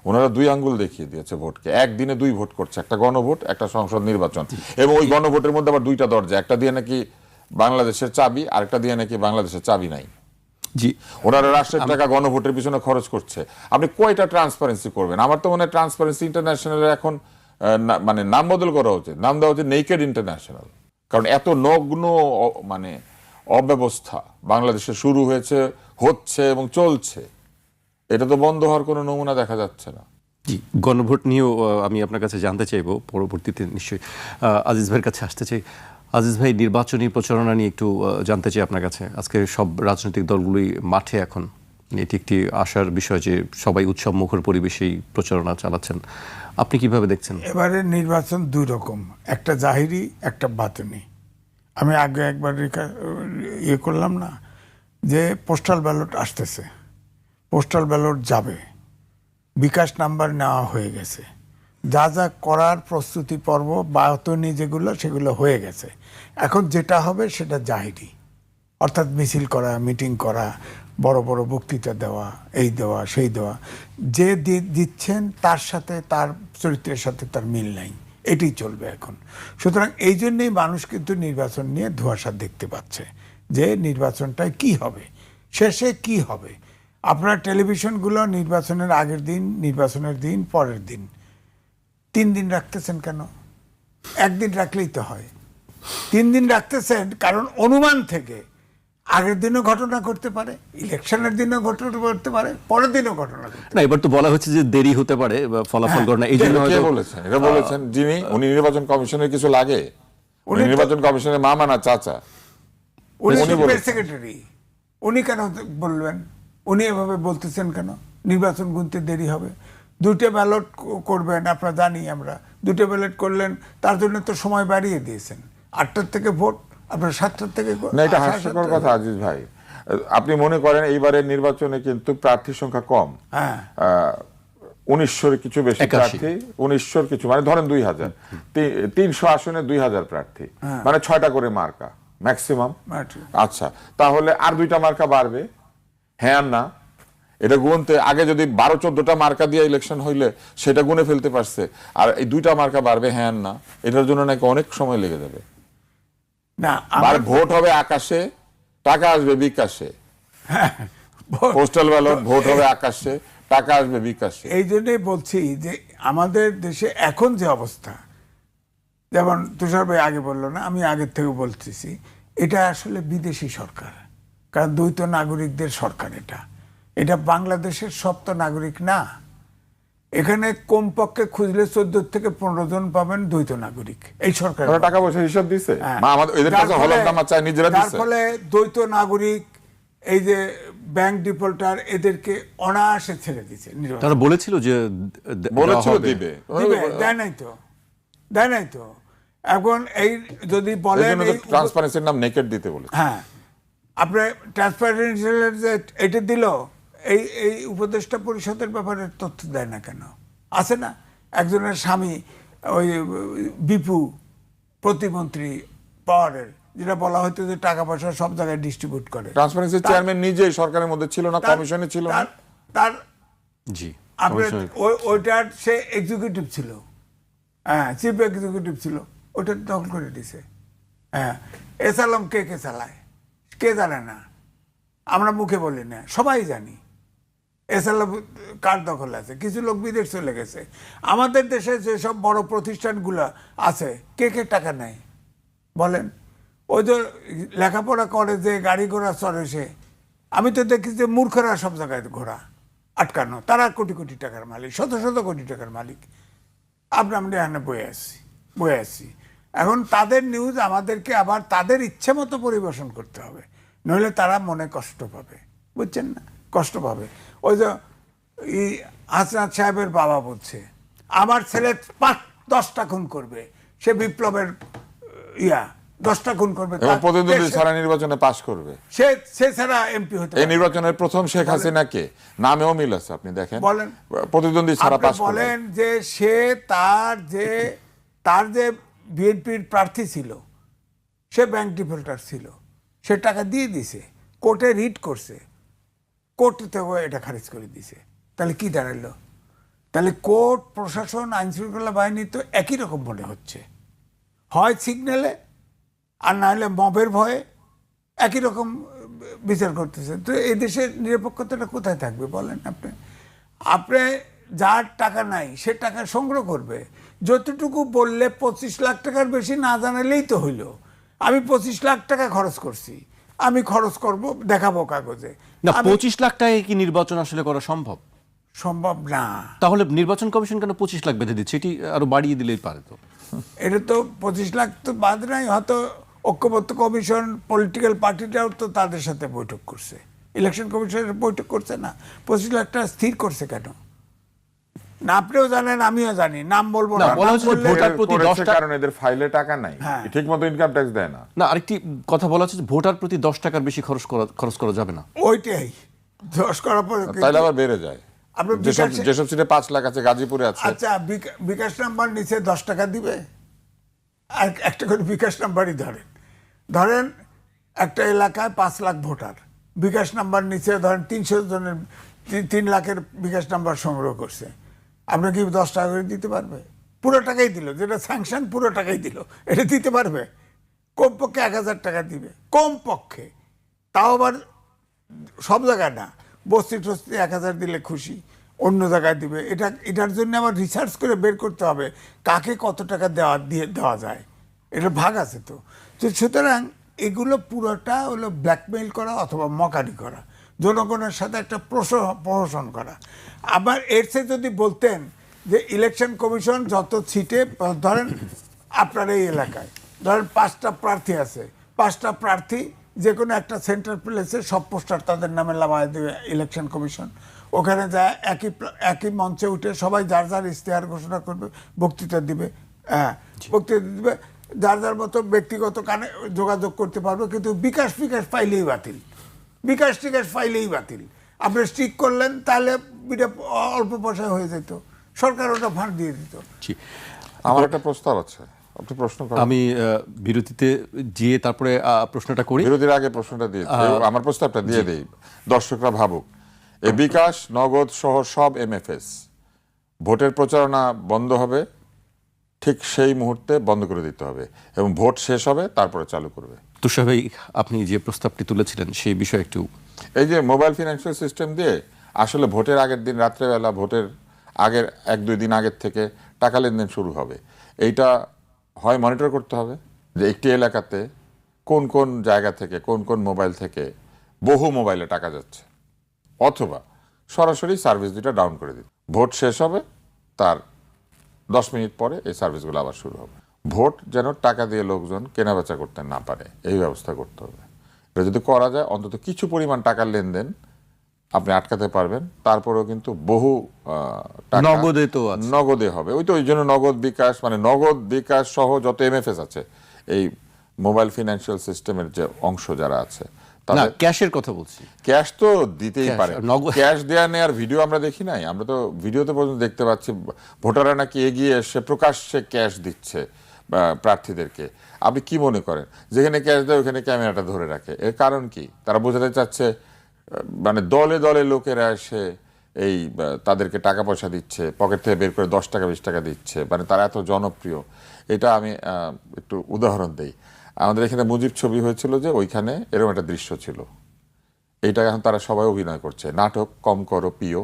ওনারা 2 আঙ্গুল দেখিয়ে দিয়েছে ভোটকে। একদিনে 2 ভোট করছে, একটা গণভোট, একটা সংসদ নির্বাচন, এবং ওই গণভোটের মধ্যে আবার 2টা দরজা, একটা দিয়ে নাকি বাংলাদেশের চাবি, আরেকটা দিয়ে নাকি বাংলাদেশের চাবি নাই। জি, ওনারা রাষ্ট্রের টাকা গণভোটের পিছনে খরচ করছে। আপনি কয়টা ট্রান্সপারেন্সি করবেন? আমার তো মনে হয় ট্রান্সপারেন্সি ইন্টারন্যাশনাল এখন মানে নাম বদল করা উচিত, নাম দেওয়া উচিত নেকেড ইন্টারন্যাশনাল। কারণ এত নগ্ন মানে অব্যবস্থা বাংলাদেশে শুরু হয়েছে, হচ্ছে এবং চলছে, এটা তো বন্ধ হওয়ার কোনো নমুনা দেখা যাচ্ছে না। জি, গণভোট নিয়েও আমি আপনার কাছে জানতে চাইবো পরবর্তীতে, নিশ্চয়ই আজিজ ভাইয়ের কাছে আসতে চাই। আজিজ ভাই, নির্বাচনী প্রচারণা নিয়ে একটু জানতে চাই আপনার কাছে। আজকে সব রাজনৈতিক দলগুলোই মাঠে, এখন এটি একটি আশার বিষয় যে সবাই উৎসব মুখর পরিবেশেই প্রচারণা চালাচ্ছেন। আপনি কিভাবে দেখছেন? এবারে নির্বাচন 2 রকম, একটা জাহিরি, একটা বাতুনি। আমি আগে একবার ইয়ে করলাম না যে পোস্টাল ব্যালট আসতেছে, পোস্টাল ব্যালট যাবে, বিকাশ নাম্বার নেওয়া হয়ে গেছে, যা যা করার প্রস্তুতি পর্ব বাতনি যেগুলো সেগুলো হয়ে গেছে। এখন যেটা হবে সেটা জাহিরি, অর্থাৎ মিছিল করা, মিটিং করা, বড় বড় বক্তৃতা দেওয়া, এই দেওয়া সেই দেওয়া। যে দিচ্ছেন তার সাথে, তার চরিত্রের সাথে তার মিল নাই, এটি চলবে এখন। সুতরাং এই জন্যেই মানুষ কিন্তু নির্বাচন নিয়ে ধোঁয়াশা দেখতে পাচ্ছে যে নির্বাচনটায় কি হবে, শেষে কি হবে। আপনার টেলিভিশনগুলো নির্বাচনের আগের দিন, নির্বাচনের দিন, পরের দিন 3 দিন রাখতেছেন কেন? একদিন রাখলেই তো হয়। 3 দিন রাখতেছেন কারণ অনুমান থেকে আগের দিনও ঘটনা করতে পারে, ইলেকশনের দিনও ঘটনা করতে পারে, পরের দিনও ঘটনা করতে পারে। না, এবার তো বলা হচ্ছে যে দেরি হতে পারে বা ফলাফল গণনা, এই জন্য কে বলেছেন এটা? বলেছেন যিনি, উনি নির্বাচন কমিশনের কিছু লাগে? উনি নির্বাচন কমিশনের মামা না চাচা? উনি উনি বলেছেন। সেক্রেটারি, উনি কেন বলবেন? উনি এভাবে বলতেছেন কেন নির্বাচন গুনতে দেরি হবে? 2টে ব্যালট করবেন, আপনারা জানি আমরা, 2টে ব্যালট করলেন, তার জন্য তো সময় বাড়িয়ে দিয়েছেন। 8টার থেকে ভোট, আপনার 7টার থেকে। না, এটা হাস্যকর কথা আজিজ ভাই। আপনি মনে করেন এইবারের নির্বাচনে কিন্তু প্রার্থীর সংখ্যা কম, হ্যাঁ, 1900 কিছু বেশি 81 প্রার্থী, 1900 কিছু, মানে ধরেন 2000, 300 আসনে 2000 প্রার্থী, মানে 6টা করে মার্কা ম্যাক্সিমাম। আচ্ছা, তাহলে আর 2টা মার্কা বাড়বে, হ্যাঁ আর না? এটা গুনতে আগে যদি 12-14টা মার্কা দিয়ে ইলেকশন হইলে সেটা গুনে ফেলতে পারছে, আর এই 2টা মার্কা বাড়বে, হ্যাঁ আর না? এটার জন্য নাকি অনেক সময় লেগে যাবে। না, আর ভোট হবে আকাশে, টাকা আসবে বিকাশে। পোস্টাল ব্যালট, ভোট হবে আকাশে, টাকা আসবে বিকাশে। এই জন্যই বলছি যে আমাদের দেশে এখন যে অবস্থা, যেমন তুষার ভাই আগে বললো না, আমি আগের থেকে বলতেছি, এটা আসলে বিদেশি সরকার, কারণ দ্বৈত নাগরিকদের সরকার। এটা বাংলাদেশের সব তো নাগরিক না। এখানে কমপক্ষে খুঁজলে 14 থেকে 15 জন পাবেন দ্বৈত নাগরিক। এই সরকার টাকা পয়সা হিসাব দিছে, হ্যাঁ। আমাদের এদের কাছে হলফনামা চাই, নিজেরা তার দিছে। ফলে দ্বৈত নাগরিক, এই যে ব্যাংক ডিফল্টার, এদেরকে অনায়াসে ছেড়ে দিচ্ছে। তারা বলেছিল যে বলেছিল দিবে, দেয় নাই তো। এখন এই যদি বলেন ট্রান্সপারেন্সির নাম নেকেড দিতে বলে, হ্যাঁ, আপনার ট্রান্সপারেন্সিয়াল এটা দিল, এই উপদেষ্টা পরিষদের ব্যাপারে তথ্য দেয় না কেন? আছে না একজনের স্বামী, ওই বিপু প্রতিমন্ত্রী পাওয়ারের, যেটা বলা হতো যে টাকা পয়সা সব জায়গায় ডিস্ট্রিবিউট করে। ট্রান্সপারেন্সি চেয়ারম্যান নিজেই সরকারের মধ্যে ছিল না, কমিশনে ছিল না। তার জি, আপনার ওইটার সে এক্সিকিউটিভ ছিল, হ্যাঁ, চিফ এক্সিকিউটিভ ছিল, ওটা দখল করে দিছে। হ্যাঁ, এসালাম কে চালায় কে জানে না, আমরা মুখে বলি না, সবাই জানি এসালাম কার দখল আছে। কিছু লোক বিদেশ চলে গেছে। আমাদের দেশে যেসব বড় প্রতিষ্ঠানগুলো আছে, কে টাকা নেয় বলেন? ওই যে লেখাপড়া করে, যে গাড়ি ঘোড়া চড়ে, সে, আমি তো দেখি যে মূর্খরা সব জায়গায় ঘোড়া আটকানো, তারা কোটি কোটি টাকার মালিক, শত শত কোটি টাকার মালিক। আমরা এখানে বয়ে আসছি। এখন তাদের নিউজ আমাদেরকে আবার তাদের ইচ্ছে মতো পরিবেশন করতে হবে, নইলে তারা মনে কষ্ট পাবে, বুঝছেন না, কষ্ট পাবে। ওই যে হাসনাত সাহেবের বাবা বলছে আমার ছেলে 10টা খুন করবে, সে বিপ্লবের 10টা খুন করবে, এবং প্রতিদ্বন্দ্বী ছাড়া নির্বাচনে পাশ করবে, সে ছাড়া এমপি হতে এই নির্বাচনের প্রথম শেখ হাসিনাকে নামেও মিল আছে, আপনি দেখেন বলেন প্রতিদ্বন্দ্বী ছাড়া পাশ করবে। বলেন যে সে তার যে বিএনপির প্রার্থী ছিল, সে ব্যাংক ডিফল্টার ছিল, সে টাকা দিয়ে দিছে, কোর্টে রিট করছে, কোর্ট থেকে এটা খারিজ করে দিছে। তাহলে কি দাঁড়ালো? তাহলে কোর্ট, প্রশাসন, আইন শৃঙ্খলা বাহিনী তো একই রকম মনে হচ্ছে, হয় সিগন্যালে আর না হলে মবের ভয়ে একই রকম বিচার করতেছে। তো এই দেশের নিরপেক্ষতাটা কোথায় থাকবে বলেন আপনি? আপনি যার টাকা নাই সে টাকা সংগ্রহ করবে, যতটুকু বললে 25 লাখ টাকার বেশি না জানালেই তো হইল। আমি 25 লাখ টাকা খরচ করছি, আমি খরচ করব, দেখাবো কাগজে। না, 25 লাখ টাকায় কি নির্বাচন আসলে করা সম্ভব? সম্ভব না। তাহলে নির্বাচন কমিশন কেন 25 লাখ বেঁধে দিচ্ছে? এটি আরো বাড়িয়ে দিলেই পারে তো। এটা তো 25 লাখ তো বাদ নাই, হয়তো ঐক্যবদ্ধ কমিশন, পলিটিক্যাল পার্টিটাও তো তাদের সাথে বৈঠক করছে, ইলেকশন কমিশনের বৈঠক করছে না। 25 লাখ টাকা স্থির করছে কেন? না আপনিও জানেন, আমিও জানি, নাম বলবো না। বলা হচ্ছে ভোটার প্রতি 10 টাকা, কারণ এদের ফাইলে টাকা নাই, ঠিকমতো ইনকাম ট্যাক্স দেয় না। না, আরেকটি কথা বলা হচ্ছে ভোটার প্রতি 10 টাকার বেশি খরচ করা যাবে না। ওইটাই 10 করার পরে তাইলে আবার বেড়ে যায়। আপনার যেসব সিটে 5 লাখ আছে, গাজীপুরে আছে, আচ্ছা বিকাশ নাম্বার নিচে 10 টাকা দিবে, আর একটা করে বিকাশ নাম্বারই ধরেন একটা এলাকায় 5 লাখ ভোটার, বিকাশ নাম্বার নিচে ধরেন 300 জনের 3 লাখের বিকাশ নাম্বার সংগ্রহ করছে, আপনি কি 10 টাকা করে দিতে পারবে? পুরো টাকাই দিল, যেটা স্যাংশন পুরো টাকাই দিল, এটা দিতে পারবে? কমপক্ষে 1000 টাকা দিবে, কমপক্ষে। তাও আবার সব জায়গায় না, বস্তি টস্তি 1000 দিলে খুশি, অন্য জায়গায় দিবে। এটার জন্য আবার রিসার্চ করে বের করতে হবে কাকে কত টাকা দেওয়া যায়, এটা ভাগ আছে তো। সুতরাং এগুলো পুরোটা হলো ব্ল্যাকমেইল করা অথবা মকারি করা, জনগণের সাথে একটা প্রহসন করা। আবার এর চেয়ে যদি বলতেন যে ইলেকশন কমিশন যত সিটে, ধরেন আপনার এই এলাকায় ধরেন 5টা প্রার্থী আছে, 5টা প্রার্থী যে কোনো একটা সেন্টার প্লেসে সব পোস্টার তাদের নামে লাগায় দেবে ইলেকশন কমিশন। ওখানে যায় একই মঞ্চে উঠে সবাই যার যার ইশতেহার ঘোষণা করবে, বক্তৃতা দিবে, বক্তৃতা দিবে, যার যার মতো ব্যক্তিগত কানে যোগাযোগ করতে পারবে। কিন্তু বিকাশ ফাইলেই বাতিল, বিকাশ ফাইলেই বাতিল। আপনি স্ট্রিক করলেন তাহলে এটা অল্প পয়সায় হয়ে যেত, সরকার ওটা ফান্ড দিয়ে দিত। আমার একটা প্রস্তাব আছে, আপনি প্রশ্ন করেন। আমি বিরতিতে গিয়ে তারপরে প্রশ্নটা করি। বিরতির আগে প্রশ্নটা দিয়ে আমার প্রস্তাবটা দিয়ে দেই, দর্শকরা ভাবুক। এই বিকাশ, নগদ সহ সব এমএফএস ভোটের প্রচারণা বন্ধ হবে, ঠিক সেই মুহূর্তে বন্ধ করে দিতে হবে, এবং ভোট শেষ হবে তারপরে চালু করবে। তুষার ভাই, আপনি যে প্রস্তাবটি তুলেছিলেন সেই বিষয়ে একটু। এই যে মোবাইল ফিনান্সিয়াল সিস্টেম দিয়ে আসলে ভোটের আগের দিন রাত্রেবেলা, ভোটের আগের 1-2 দিন আগের থেকে টাকা লেনদেন শুরু হবে। এইটা হয় মনিটর করতে হবে যে একটি এলাকাতে কোন কোন জায়গা থেকে, কোন কোন মোবাইল থেকে বহু মোবাইলে টাকা যাচ্ছে, অথবা সরাসরি সার্ভিস দুটা ডাউন করে দিতে। ভোট শেষ হবে তার 10 মিনিট পরে এই সার্ভিসগুলো আবার শুরু হবে। ভোট যেন টাকা দিয়ে লোকজন কেনাবেচা করতে না পারে, এই ব্যবস্থা করতে হবে। এটা যদি করা যায়, অন্তত কিছু পরিমাণ টাকার লেনদেন আপনি আটকাতে পারবেন। তারপরেও কিন্তু বহু টাকা নগদে তো আছে, নগদে হবে। ওই জন্য নগদ বিকাশ, মানে নগদ বিকাশ সহ যত এমএফএস আছে, এই মোবাইল ফিনান্সিয়াল সিস্টেমের যে অংশ যারা আছে, না ক্যাশের কথা বলছি। ক্যাশ তো দিতেই পারে, নগদ ক্যাশ দেয়া নেওয়ার ভিডিও আমরা দেখি নাই? আমরা তো ভিডিওতে পর্যন্ত দেখতে পাচ্ছি ভোটাররা নাকি এগিয়ে এসে প্রকাশ্যে ক্যাশ দিচ্ছে প্রার্থীদেরকে। আপনি কি মনে করেন, যেখানে ক্যাশ দেয় ওখানে ক্যামেরাটা ধরে রাখে, এর কারণ কি? তারা বোঝাতে চাচ্ছে মানে দলে দলে লোকেরা এসে এই তাদেরকে টাকা পয়সা দিচ্ছে, পকেট থেকে বের করে 10 টাকা 20 টাকা দিচ্ছে, মানে তারা এত জনপ্রিয়। এটা আমি একটু উদাহরণ দেই। আমাদের এখানে মুজিব ছবি হয়েছিল, যে ওইখানে এরকম একটা দৃশ্য ছিল। এইটা এখন তারা সবাই অভিনয় করছে, নাটক কম করো প্রিয়।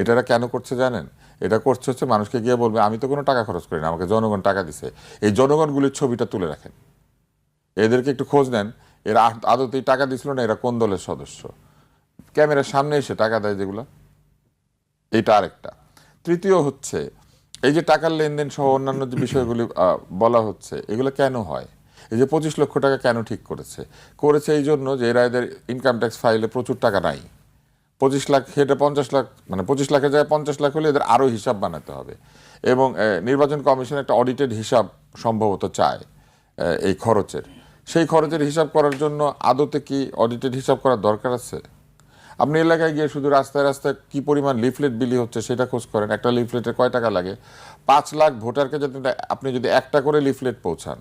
এটারা কেন করছে জানেন? এটা করছে হচ্ছে মানুষকে গিয়ে বলবে আমি তো কোনো টাকা খরচ করি না, আমাকে জনগণ টাকা দিছে। এই জনগণগুলির ছবিটা তুলে রাখেন, এদেরকে একটু খোঁজ নেন, এরা আদতেই টাকা দিছিল না, এরা কোন দলের সদস্য। ক্যামেরার সামনে এসে টাকা দেয় যেগুলা। এইটা আরেকটা। তৃতীয় হচ্ছে এই যে টাকার লেনদেন সহ অন্যান্য যে বিষয়গুলি বলা হচ্ছে, এগুলো কেন হয়? এই যে 25 লক্ষ টাকা কেন ঠিক করেছে এই জন্য যে এরা এদের ইনকাম ট্যাক্স ফাইলে প্রচুর টাকা নাই। 25 লাখ হেটে 50 লাখ, মানে 25 লাখের জায়গায় 50 লাখ হলে এদের আরও হিসাব বানাতে হবে। এবং নির্বাচন কমিশন একটা অডিটেড হিসাব সম্ভবত চায় এই খরচের। সেই খরচের হিসাব করার জন্য আদতে কি অডিটেড হিসাব করার দরকার আছে? আপনি এলাকায় গিয়ে শুধু রাস্তায় রাস্তায় কি পরিমাণ লিফলেট বিলি হচ্ছে সেটা খোঁজ করেন। একটা লিফলেটে কয় টাকা লাগে? 5 লাখ ভোটারকে যদি আপনি যদি একটা করে লিফলেট পৌঁছান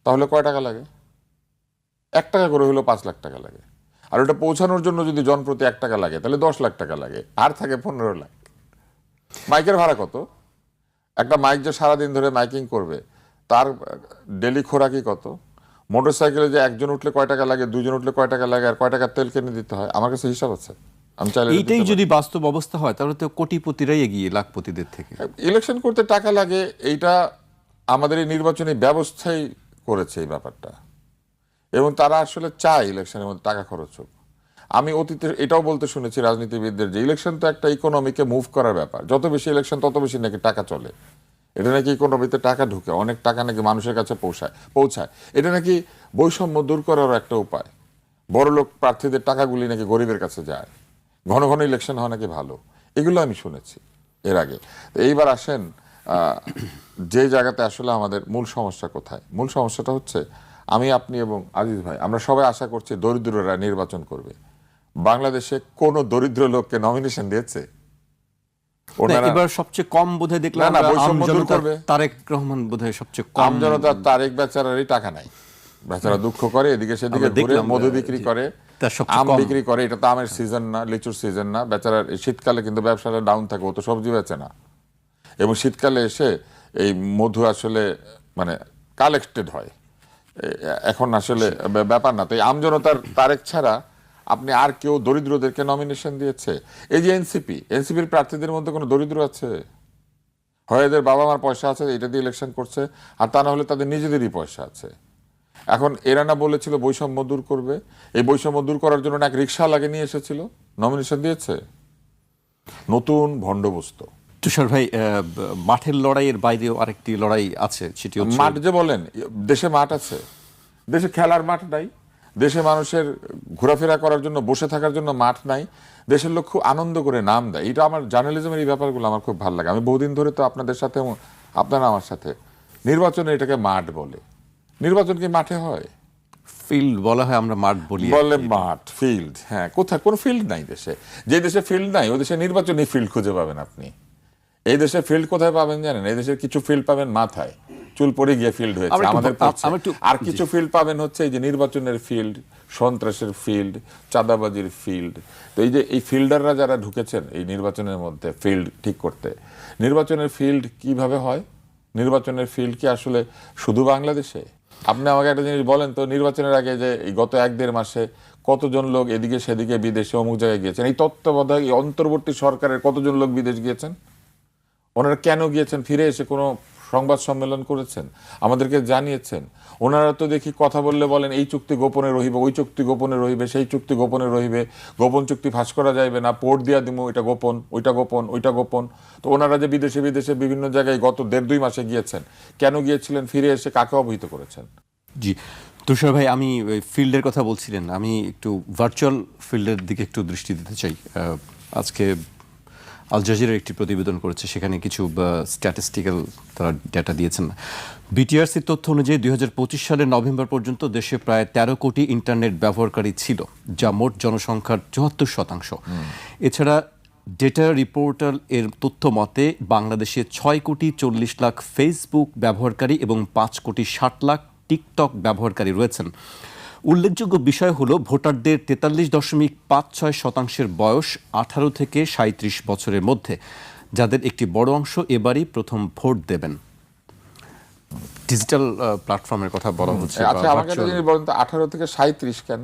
তাহলে কয় টাকা লাগে? 1 টাকা করে হলেও 5 লাখ টাকা লাগে। আর ওটা পৌঁছানোর জন্য যদি জনপ্রতি 1 টাকা লাগে তাহলে 10 লাখ টাকা লাগে, আর থাকে 15 লাখ। মাইকের ভাড়া কত? একটা মাইক যে সারাদিন ধরে মাইকিং করবে তার ডেলি খোরাকি কত? মোটর সাইকেলে যে একজন উঠলে কয় টাকা লাগে, দুজন উঠলে কয় টাকা লাগে, আর কয় টাকা তেল কিনে দিতে হয়, আমার কাছে হিসাব আছে। আমি চাইলে এইটাই যদি বাস্তব অবস্থা হয় তাহলে তো কোটিপতিরাই এগিয়ে লাখপতিদের থেকে। ইলেকশন করতে টাকা লাগে, এইটা আমাদের এই নির্বাচনী ব্যবস্থাই করেছে এই ব্যাপারটা। এবং তারা আসলে চায় ইলেকশনের মধ্যে টাকা খরচ হোক। আমি অতীতে এটাও বলতে শুনেছি রাজনীতিবিদদের যে ইলেকশন তো একটা ইকোনমিকে মুভ করার ব্যাপার, যত বেশি ইলেকশন তত বেশি নাকি টাকা চলে। এটা নাকি ইকোনমিতে টাকা ঢুকে, অনেক টাকা নাকি মানুষের কাছে পৌঁছায়। এটা নাকি বৈষম্য দূর করার একটা উপায়। বড়লোক প্রার্থীদের টাকাগুলি নাকি গরিবের কাছে যায়, ঘন ঘন ইলেকশন হয় নাকি ভালো, এগুলো আমি শুনেছি এর আগে। তো এইবার আসেন যে জায়গাতে আসলে আমাদের মূল সমস্যা কোথায়। মূল সমস্যাটা হচ্ছে, আমি, আপনি এবং আজিজ ভাই আমরা সবাই আশা করছি দরিদ্ররা নির্বাচন করবে। বাংলাদেশে কোন দরিদ্র লোককে নমিনেশন দিয়েছে? এবার সবচেয়ে কম বোধহয় দেখলাম তারেক রহমান বোধহয় সবচেয়ে কম। আমজনতা তারেক বেচারারই টাকা নাই, বেচারা দুঃখ করে এদিকে সেদিকে ঘুরে মধু বিক্রি করে, আম বিক্রি করে। এটা তো আমের সিজন না, লিচুর সিজন না। বেচারার শীতকালে কিন্তু ব্যবসাটা ডাউন থাকে, ও তো সবজি বেচে না। এবং শীতকালে এসে এই মধু আসলে মানে কালেক্টেড হয়, এখন আসলে ব্যাপার না। তো এই আমজনতার তারেক ছাড়া আপনি আর কেউ দরিদ্রদেরকে নমিনেশন দিয়েছে? এই যে এনসিপির প্রার্থীদের মধ্যে কোনো দরিদ্র আছে? হয় এদের বাবা মার পয়সা আছে এটা দিয়ে ইলেকশন করছে, আর তা না হলে তাদের নিজেদেরই পয়সা আছে। এখন এরা না বলেছিল বৈষম্য দূর করবে, এই বৈষম্য দূর করার জন্য এক রিক্সা লাগে নিয়ে এসেছিল, নমিনেশন দিয়েছে? নতুন ভণ্ডবস্ত। তুষার ভাই, মাঠের লড়াইয়ের বাইরেও আরেকটি লড়াই আছে, সেটি হচ্ছে মাঠ। যে বলেন দেশে মাঠ আছে, দেশে খেলার মাঠ নাই, দেশে মানুষের ঘোরাফেরা করার জন্য, বসে থাকার জন্য মাঠ নাই। দেশের লোক খুব আনন্দ করে নাম দেয়। এটা আমার জার্নালিজমের এই ব্যাপারগুলো আমার খুব ভালো লাগে। আমি বহুদিন ধরে তো আপনাদের সাথে, আপনারা আমার সাথে, নির্বাচনে এটাকে মাঠ বলে। নির্বাচন কি মাঠে হয়? ফিল্ড বলা হয়, আমরা মাঠ বলি। বলে মাঠ, ফিল্ড। হ্যাঁ, কোথায় কোনো ফিল্ড নাই দেশে। যে দেশে ফিল্ড নাই ও দেশে নির্বাচনী ফিল্ড খুঁজে পাবেন আপনি। এই দেশে ফিল্ড কোথায় পাবেন জানেন? এই দেশের কিছু ফিল্ড পাবেন মাথায়, চুল পড়ে গিয়ে ফিল্ড হয়েছে আমাদের। আর কিছু ফিল্ড পাবেন হচ্ছে এই যে নির্বাচনের ফিল্ড, সন্ত্রাসের ফিল্ড, চাঁদাবাজির ফিল্ড। তো এই যে এই ফিল্ডাররা যারা ঢুকেছেন এই নির্বাচনের মধ্যে ফিল্ড ঠিক করতে, নির্বাচনের ফিল্ড কিভাবে হয়? নির্বাচনের ফিল্ড কি আসলে শুধু বাংলাদেশে? আপনি আমাকে একটা জিনিস বলেন তো, নির্বাচনের আগে যে গত 1-1.5 মাসে কতজন লোক এদিকে সেদিকে বিদেশে অমুক জায়গায় গিয়েছেন? এই তত্ত্বাবধায়ক অন্তর্বর্তী সরকারের কতজন লোক বিদেশ গিয়েছেন? ওনারা কেন গিয়েছেন? ফিরে এসে কোনো সংবাদ সম্মেলন করেছেন? আমাদেরকে জানিয়েছেন? ওনারা তো দেখি কথা বললে বলেন এই চুক্তি গোপনে রহিবে, ওই চুক্তি গোপনে রহিবে, সেই চুক্তি গোপনে রহিবে, গোপন চুক্তি ফাঁস করা যাইবে না, পোর্ট দিয়া দিব, এটা গোপন, ওইটা গোপন, ওইটা গোপন। তো ওনারা যে বিদেশে বিভিন্ন জায়গায় গত 1.5-2 মাসে গিয়েছেন, কেন গিয়েছিলেন? ফিরে এসে কাকে অবহিত করেছেন? জি তুষার ভাই, আমি ফিল্ডের কথা বলছিলেন, আমি একটু ভার্চুয়াল ফিল্ডের দিকে একটু দৃষ্টি দিতে চাই। আজকে আল জাজিরার একটি প্রতিবেদন করেছে, সেখানে কিছু স্ট্যাটিস্টিক্যাল তারা ডেটা দিয়েছেন। বিটিআরসির তথ্য অনুযায়ী 2025 সালের নভেম্বর পর্যন্ত দেশে প্রায় 13 কোটি ইন্টারনেট ব্যবহারকারী ছিল, যা মোট জনসংখ্যার 74%। এছাড়া ডেটা রিপোর্টাল এর তথ্য মতে বাংলাদেশে 6 কোটি 40 লাখ ফেসবুক ব্যবহারকারী এবং 5 কোটি 60 লাখ টিকটক ব্যবহারকারী রয়েছেন। উল্লেখযোগ্য বিষয় হলো ভোটারদের 43.56% বয়স 18 থেকে 37 বছরের মধ্যে, যাদের একটি বড় অংশ এবারই প্রথম ভোট দেবেন। ডিজিটাল প্ল্যাটফর্মের কথা বলা হচ্ছে। আচ্ছা, আমাকে একটা জিনিস বলেন তো, 18 থেকে 37 কেন?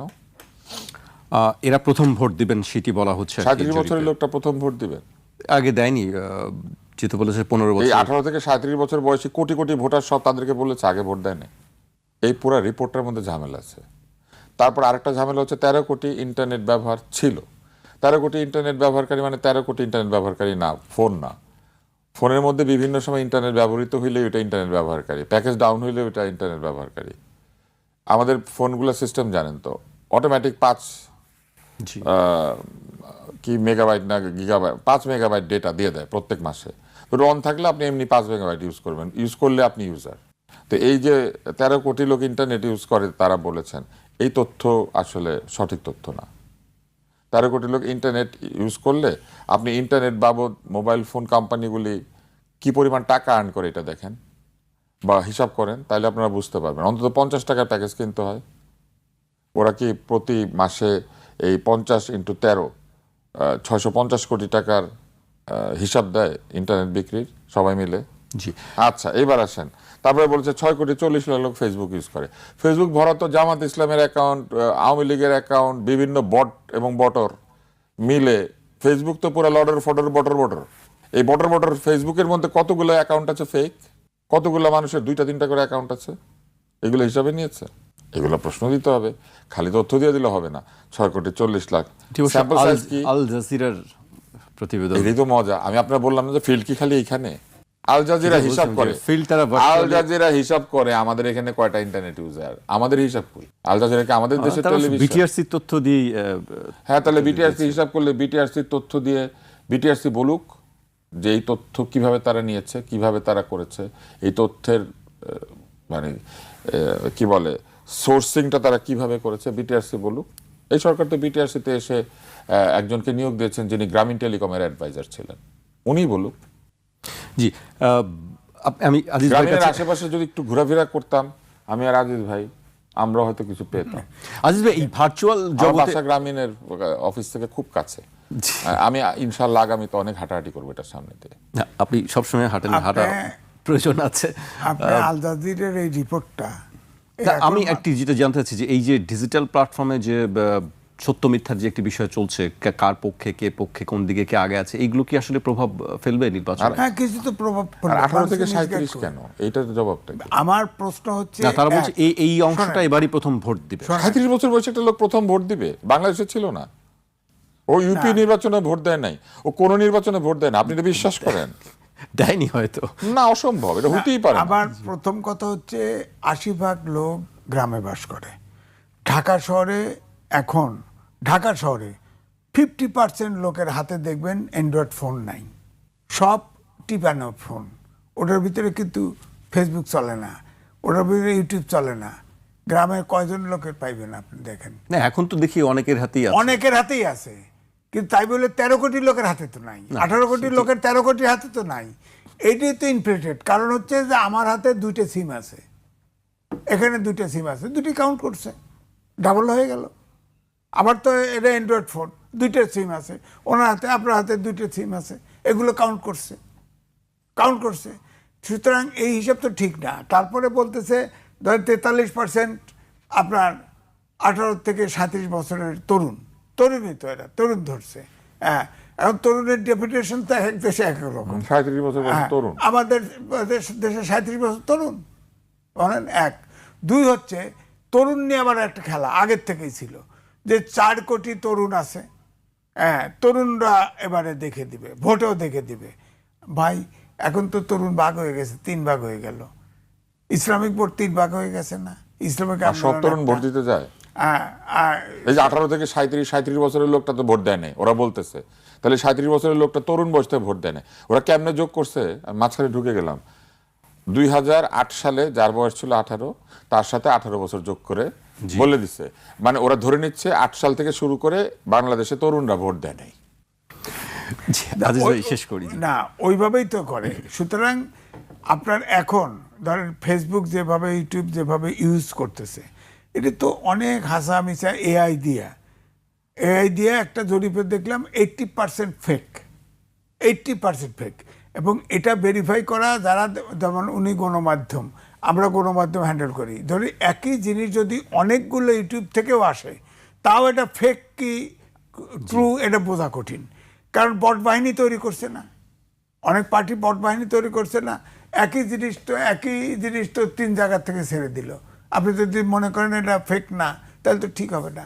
এরা প্রথম ভোট দিবেন সেটি বলা হচ্ছে। 37 বছরের লোকটা প্রথম ভোট দিবেন? আগে দেয়নি, যেহেতু বলেছে 15 বছর। এই 18 থেকে 37 বছর বয়সী কোটি কোটি ভোটার সব তাদেরকে বলেছে আগে ভোট দেয়নি। এই পুরো রিপোর্টটার মধ্যে ঝামেলা আছে। তারপর আরেকটা ঝামেলা হচ্ছে 13 কোটি ইন্টারনেট ব্যবহার ছিল। 13 কোটি ইন্টারনেট ব্যবহারকারী মানে 13 কোটি ইন্টারনেট ব্যবহারকারী না, ফোন না। ফোনের মধ্যে বিভিন্ন সময় ইন্টারনেট ব্যবহৃত হইলে ওটা ইন্টারনেট ব্যবহারকারী, প্যাকেজ ডাউন হইলে ওটা ইন্টারনেট ব্যবহারকারী। আমাদের ফোনগুলো সিস্টেম জানেন তো, অটোমেটিক 5 জি কি মেগাবাইট না গিগাবাইট 5 মেগাবাইট ডেটা দিয়ে দেয় প্রত্যেক মাসে। তো অন থাকলে আপনি এমনি 5 মেগাবাইট ইউজ করবেন, ইউজ করলে আপনি ইউজার। তো এই যে 13 কোটি লোক ইন্টারনেট ইউজ করে তারা বলেছেন, এই তথ্য আসলে সঠিক তথ্য না। 13 কোটি লোক ইন্টারনেট ইউজ করলে আপনি ইন্টারনেট বাবদ মোবাইল ফোন কোম্পানিগুলি কি পরিমাণ টাকা আর্ন করে এটা দেখেন বা হিসাব করেন, তাহলে আপনারা বুঝতে পারবেন। অন্তত 50 টাকার প্যাকেজ কিনতে হয়। ওরা কি প্রতি মাসে এই 50 × 13 650 কোটি টাকার হিসাব দেয় ইন্টারনেট বিক্রির সবাই মিলে? জি আচ্ছা, এবার আসেন। তারপরে বলছে 6 কোটি 40 লাখ লোক ফেসবুক ইউজ করে। ফেসবুক ভরা তো জামাত ইসলামের অ্যাকাউন্ট, আওয়ামী লীগের অ্যাকাউন্ট, বিভিন্ন বট এবং বটর মিলে। ফেসবুক তো পুরো লডর ফডর বটর বটর। এই বটর বটর ফেসবুকের মধ্যে কতগুলো অ্যাকাউন্ট আছে ফেক, কতগুলো মানুষের 2টা 3টা করে অ্যাকাউন্ট আছে, এগুলো হিসাবে নিয়েছে? এগুলো প্রশ্ন দিতে হবে, খালি তথ্য দিয়ে দিলে হবে না। 6 কোটি 40 লাখ স্যাম্পল সাইজ কি? আল জাজিরার প্রতিবেদন। এটাই তো মজা। আমি আপনার বললাম না যে ফিল্ড কি খালি এইখানে? আল জাজিরা হিসাব করে, ফিল্ড তারা আল জাজিরা হিসাব করে আমাদের এখানে কয়টা ইন্টারনেট ইউজার, আমাদের হিসাব করি। আল জাজিরা কি আমাদের দেশের টেলিভিশন? বিটিআরসি তথ্য দিয়ে হ্যাঁ, তাহলে বিটিআরসি হিসাব করলে বিটিআরসি তথ্য দিয়ে বিটিআরসি বলুক যে এই তথ্য কিভাবে তারা নিয়েছে, কিভাবে তারা করেছে, এই তথ্যের মানে কি বলে সোর্সিংটা তারা কিভাবে করেছে, বিটিআরসি বলুক। এই সরকার তো বিটিআরসিতে এসে একজনকে নিয়োগ দিয়েছেন যিনি গ্রামীণ টেলিকমের অ্যাডভাইজার ছিলেন, উনিই বলুক। জি আমি আজিজ ভাই গ্রামের আশেপাশে যদি একটু ঘোরাফেরা করতাম আমি আর আজিজ ভাই, আমরা হয়তো কিছু পেতাম। আজিজ ভাই এই ভার্চুয়াল জগতে বাসা গ্রামীণের অফিস থেকে খুব কাছে। আমি ইনশাআল্লাহ আগামীতে অনেক হাঁটাহাঁটি করবো এটার সামনে দিয়ে। আপনি সবসময় হাঁটা প্রয়োজন আছে। আপনি আল জাজিরার এই রিপোর্টটা, আমি একটি যেটা জানতে চাচ্ছি যে এই যে ডিজিটাল প্ল্যাটফর্মে যে সত্য মিথ্যার যে একটি বিষয় চলছে, কার পক্ষে কে পক্ষে কোন দিকে কে আগে আছে, এইগুলো কি আসলে প্রভাব ফেলবে নির্বাচনে? হ্যাঁ, কিছু তো প্রভাব আর 18 থেকে 37 কেন, এইটার জবাবটা কি? আমার প্রশ্ন হচ্ছে না, তারা বলছে এই অংশটা এবারই প্রথম ভোট দিবে। 37 বছর বয়সে একটা লোক প্রথম ভোট দিবে? বাংলাদেশে ছিল না, ও ইউপি নির্বাচনে ভোট দেয় নাই, ও কোন নির্বাচনে ভোট দেয় না। আপনি এটা বিশ্বাস করেন? দেয়নি হয়তো। না, অসম্ভব, এটা হতেই পারে না। আবার প্রথম কথা হচ্ছে 80% লোক গ্রামে বাস করে। ঢাকা শহরে এখন 50% লোকের হাতে দেখবেন অ্যান্ড্রয়েড ফোন নাই, সব টিপানো ফোন। ওটার ভিতরে কিন্তু ফেসবুক চলে না, ওটার ভিতরে ইউটিউব চলে না। গ্রামের কয়জন লোকের পাইবেন আপনি দেখেন? না, এখন তো দেখি অনেকের হাতেই আছে। অনেকের হাতেই আছে, কিন্তু তাই বলে 13 কোটি লোকের হাতে তো নাই, 18 কোটি লোকের 13 কোটির হাতে তো নাই। এইটাই তো ইনফ্লেটেড। কারণ হচ্ছে যে আমার হাতে 2টে সিম আছে, এখানে 2টে সিম আছে, 2টি কাউন্ট করছে, ডাবল হয়ে গেল। আবার তো এটা অ্যান্ড্রয়েড ফোন, 2টে সিম আছে, ওনার হাতে আপনার হাতে 2টে সিম আছে, এগুলো কাউন্ট করছে। সুতরাং এই হিসাব তো ঠিক না। তারপরে বলতেছে ধর 43% আপনার 18 থেকে 37 বছরের তরুণই তো এরা, তরুণ ধরছে। হ্যাঁ, এখন তরুণের ডেপুটেশন তো এক দেশে এক রকম। 37 বছর বয়সে তরুণ? আমাদের দেশে 37 বছর তরুণ বলেন। 1 2 হচ্ছে তরুণ নিয়ে আবার একটা খেলা আগের থেকেই ছিল যে 4 কোটি তরুণ আছে, হ্যাঁ, তরুণরা এবারে দেখে দিবে, ভোটেও দেখে দিবে। ভাই এখন তো তরুণ ভাগ হয়ে গেছে, 3 ভাগ হয়ে গেল। ইসলামিক ভোট 3 ভাগ হয়ে গেছে না? ইসলামিক সব তরুণ ভোট দিতে যায়? এই যে 18 থেকে 37 বছরের লোকটা তো ভোট দেয় নাই, ওরা বলতেছে। তাহলে 37 বছরের লোকটা তরুণ বয়স থেকে ভোট দেয় নাই, ওরা কেমনে যোগ করছে? মাঝখানে ঢুকে গেলাম। 2008 সালে যার বয়স ছিল 18, তার সাথে 18 বছর যোগ করে বলে দিচ্ছে। মানে ওরা ধরে নিচ্ছে 8 সাল থেকে শুরু করে বাংলাদেশে তরুণরা ভোট দেয় নাই। শেষ করি না, ওইভাবেই তো করে। সুতরাং আপনার এখন ধরেন ফেসবুক যেভাবে, ইউটিউব যেভাবে ইউজ করতেছে, এটা তো অনেক হাসামিশা এআই দিয়ে একটা জরিপে দেখলাম 80% ফেক, 80% ফেক। এবং এটা ভেরিফাই করা যারা, যেমন উনি গণমাধ্যম, আমরা গণমাধ্যম হ্যান্ডেল করি, ধরি একই জিনিস যদি অনেকগুলো ইউটিউব থেকেও আসে, তাও এটা ফেক কি ট্রু এটা বোঝা কঠিন। কারণ বট বাহিনী তৈরি করছে না, অনেক পার্টি বট বাহিনী তৈরি করছে না। একই জিনিস তো 3 জায়গা থেকে ছেড়ে দিল। আপনি যদি মনে করেন এটা ফেক না, তাহলে তো ঠিক হবে না।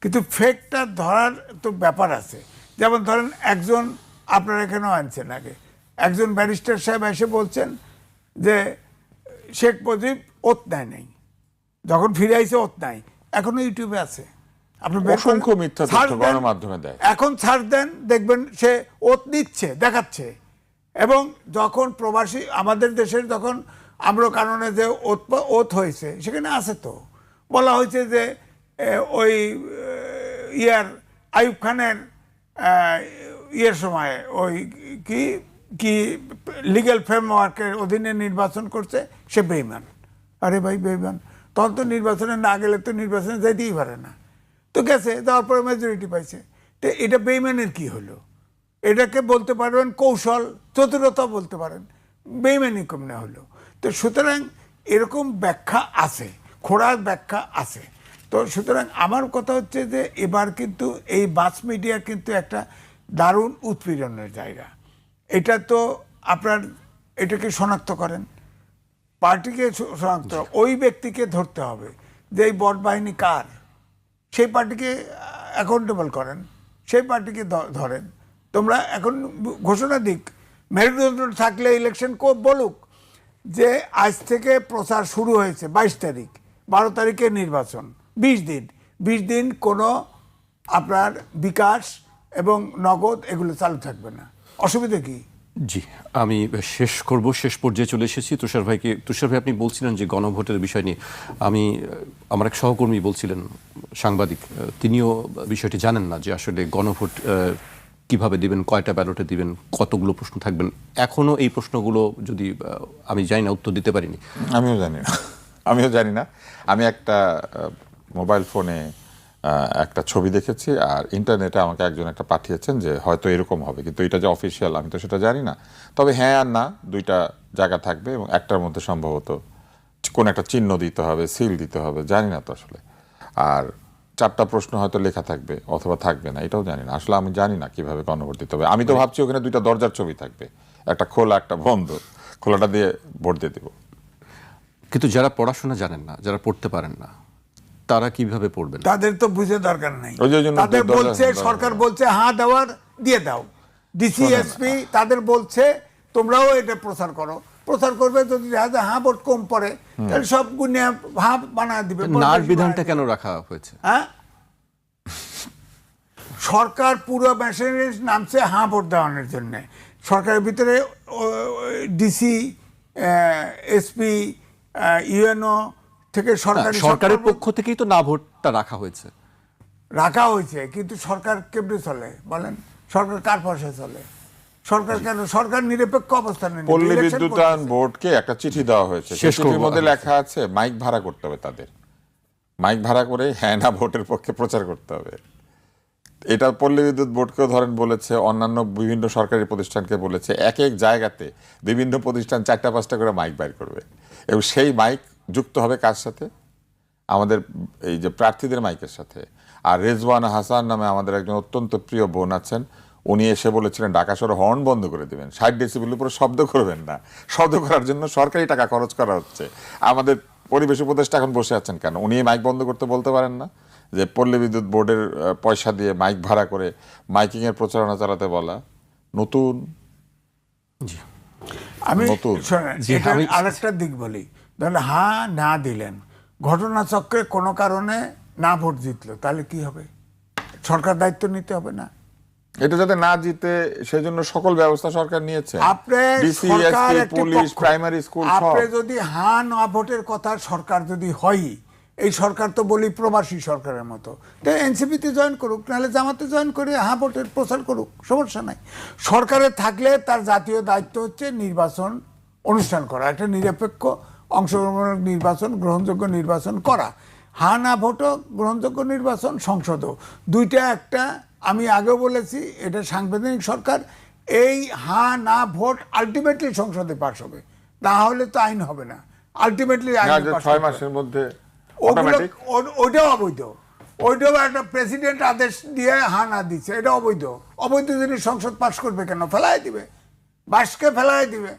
কিন্তু ফেকটা ধরার তো ব্যাপার আছে। যেমন ধরেন একজন আপনার এখানেও আনছেন, আগে একজন ব্যারিস্টার সাহেব এসে বলছেন যে শেখ মুজিব ওত নেয় নাই, যখন ফিরে আইছে ওত নাই, এখনো ইউটিউবে আছে, আপনি বের করেন, অসংখ্য মিথ্যা তথ্য সার্চ দেন, গণমাধ্যমে দেয়। এখন সার্চ দেন, দেখবেন সে ওত নিচ্ছে, দেখাচ্ছে। এবং যখন প্রবাসী আমাদের দেশের যখন আমরা কারণে যে ওত হয়েছে সেখানে আছে, তো বলা হয়েছে যে ওই আইয়ুব খানের ইয়ের সময় ওই কি কি লিগ্যাল ফ্রেমওয়ার্কের অধীনে নির্বাচন করছে, সে বেঈমান। আরে ভাই বেঈমান, তখন তো নির্বাচনে না গেলে তো নির্বাচনে যাইতেই পারে না, তো গেছে, যাওয়ার পরে মেজরিটি পাইছে। তো এটা বেঈমানের কি হলো? এটাকে বলতে পারবেন কৌশল, চতুরতা বলতে পারেন, বেঈমানি কমনে হলো। তো সুতরাং এরকম ব্যাখ্যা আছে, খোঁড়ার ব্যাখ্যা আছে। তো সুতরাং আমার কথা হচ্ছে যে এবার কিন্তু এই মাস মিডিয়া কিন্তু একটা দারুণ উৎপীড়নের জায়গা। এটা তো আপনার এটাকে শনাক্ত করেন, পার্টিকে শনাক্ত, ওই ব্যক্তিকে ধরতে হবে যে এই বট বাহিনী কার, সেই পার্টিকে অ্যাকাউন্টেবল করেন, সেই পার্টিকে ধরেন। তোমরা এখন ঘোষণা দিক, মেরুদণ্ড থাকলে ইলেকশন বলুক যে আজ থেকে প্রচার শুরু হয়েছে, 22 তারিখ, 12 তারিখে নির্বাচন, 20 দিন কোনো আপনার বিকাশ এবং নগদ এগুলো চালু থাকবে না, অসুবিধা কি? জি, আমি শেষ পর্যায়ে চলে এসেছি। তুষার ভাই, আপনি বলছিলেন যে গণভোটের বিষয় নিয়ে, আমার এক সহকর্মী বলছিলেন, সাংবাদিক, তিনিও বিষয়টি জানেন না যে আসলে গণভোট কিভাবে দিবেন, কয়টা ব্যালটে দিবেন, কতগুলো প্রশ্ন থাকবেন। এখনো এই প্রশ্নগুলো যদি আমি জানি না, উত্তর দিতে পারিনি। আমিও জানি না। আমি একটা মোবাইল ফোনে একটা ছবি দেখেছি, আর ইন্টারনেটে আমাকে একজন একটা পাঠিয়েছেন যে হয়তো এরকম হবে, কিন্তু এটা যে অফিসিয়াল আমি তো সেটা জানি না। তবে হ্যাঁ আর না, দুইটা জায়গা থাকবে এবং একটার মধ্যে সম্ভবত কোন একটা চিহ্ন দিতে হবে, সিল দিতে হবে, জানি না তো আসলে। আর 4টা প্রশ্ন হয়তো লেখা থাকবে অথবা থাকবে না, এটাও জানি না আসলে। আমি জানি না কিভাবে গণভোট দিতে হবে। আমি তো ভাবছি ওখানে 2টা দরজার ছবি থাকবে, একটা খোলা একটা বন্ধ, খোলাটা দিয়ে ভোট দিয়ে দেবো। কিন্তু যারা পড়াশোনা জানেন না, যারা পড়তে পারেন না, তারা কিভাবে পড়বেন? তাদের তো বুঝে দরকার নাই, ওই জন্য তাদের বলছে, সরকার বলছে হ্যাঁ দেওয়ার দিয়ে দাও, ডিসিএসপি তাদের বলছে তোমরাও এটা প্রচার করো, প্রচার করবে। যদি হ্যাঁ ভোট কম পড়ে তাহলে সব গুণে হ্যাঁ বানায় দিবে। নার বিধানটা কেন রাখা হয়েছে? হ্যাঁ, সরকার পুরো মেশিনারি নামছে হ্যাঁ ভোট দেওয়ানোর জন্য। সরকারের ভিতরে ডিসি, এসপি, ইউএনও থেকে সরকারের পক্ষ থেকেই তো না ভোটটা রাখা হয়েছে। কিন্তু সরকার কেমনে চলে বলেন? সরকার কার পয়সায় চলে? সরকার কেন? সরকার নিরপেক্ষ অবস্থানে। পল্লী বিদ্যুতায়ন বোর্ডকে একটা চিঠি দেওয়া হয়েছে, সেই চিঠির মধ্যে লেখা আছে মাইক ভাড়া করতে হবে তাদের, মাইক ভাড়া করে হ্যাঁ না ভোটের পক্ষে প্রচার করতে হবে। এটা পল্লী বিদ্যুৎ বোর্ডকেও ধরেন বলেছে, অন্যান্য বিভিন্ন সরকারি প্রতিষ্ঠানকে বলেছে, এক এক জায়গাতে বিভিন্ন প্রতিষ্ঠান 4টা-5টা করে মাইক বাইর করবে এবং সেই মাইক যুক্ত হবে কার সাথে? আমাদের এই যে প্রার্থীদের মাইকের সাথে। আর রেজওয়ানা হাসান নামে আমাদের একজন অত্যন্ত প্রিয় বোন আছেন, উনি এসে বলেছিলেন ঢাকা শহরে হর্ন বন্ধ করে দেবেন, 60 ডেসিবেলের উপরে শব্দ করবেন না। শব্দ করার জন্য সরকারি টাকা খরচ করা হচ্ছে। আমাদের পরিবেশ উপদেষ্টা এখন বসে আছেন কেন? উনি মাইক বন্ধ করতে বলতে পারেন না? যে পল্লী বিদ্যুৎ বোর্ডের পয়সা দিয়ে মাইক ভাড়া করে মাইকিং এর প্রচারণা চালাতে বলা নতুন। আমি আরেকটা দিক বলি, তাহলে হ্যাঁ না দিলেন, ঘটনাচক্রে কোনো কারণে না ভোট জিতলো, তাহলে কি হবে? সরকার দায়িত্ব নিতে হবে না? এটা যাতে না জিতে সেজন্য সকল ব্যবস্থা সরকার নিয়েছে। পুলিশ, প্রাইমারি স্কুল, আপনি যদি হ্যাঁ না ভোটের কথা সরকার যদি হয়, এই সরকার তো বলি প্রবাসী সরকারের মতো, তাই এনসিপিতে জয়েন করুক, নাহলে জামাতে জয়েন করে হ্যাঁ ভোটের প্রচার করুক, সমস্যা নাই। সরকারে থাকলে তার জাতীয় দায়িত্ব হচ্ছে নির্বাচন অনুষ্ঠান করা, একটা নিরপেক্ষ অংশগ্রহণমূলক নির্বাচন, গ্রহণযোগ্য নির্বাচন করা। হ্যাঁ না ভোটও গ্রহণযোগ্য নির্বাচন, সংসদও, দুইটা একটা। আমি আগেও বলেছি এটা সাংবিধানিক সরকার। এই হ্যাঁ না ভোট আলটিমেটলি সংসদে পাস হবে, না হলে তো আইন হবে না। আলটিমেটলি 6 মাসের মধ্যে ওইটাও অবৈধ। ওইটাও একটা প্রেসিডেন্ট আদেশ দিয়ে হ্যাঁ না দিচ্ছে, এটা অবৈধ। অবৈধ জিনিস সংসদ পাস করবে কেন? ফেলাই দিবে, বাসকে ফেলাই দিবে।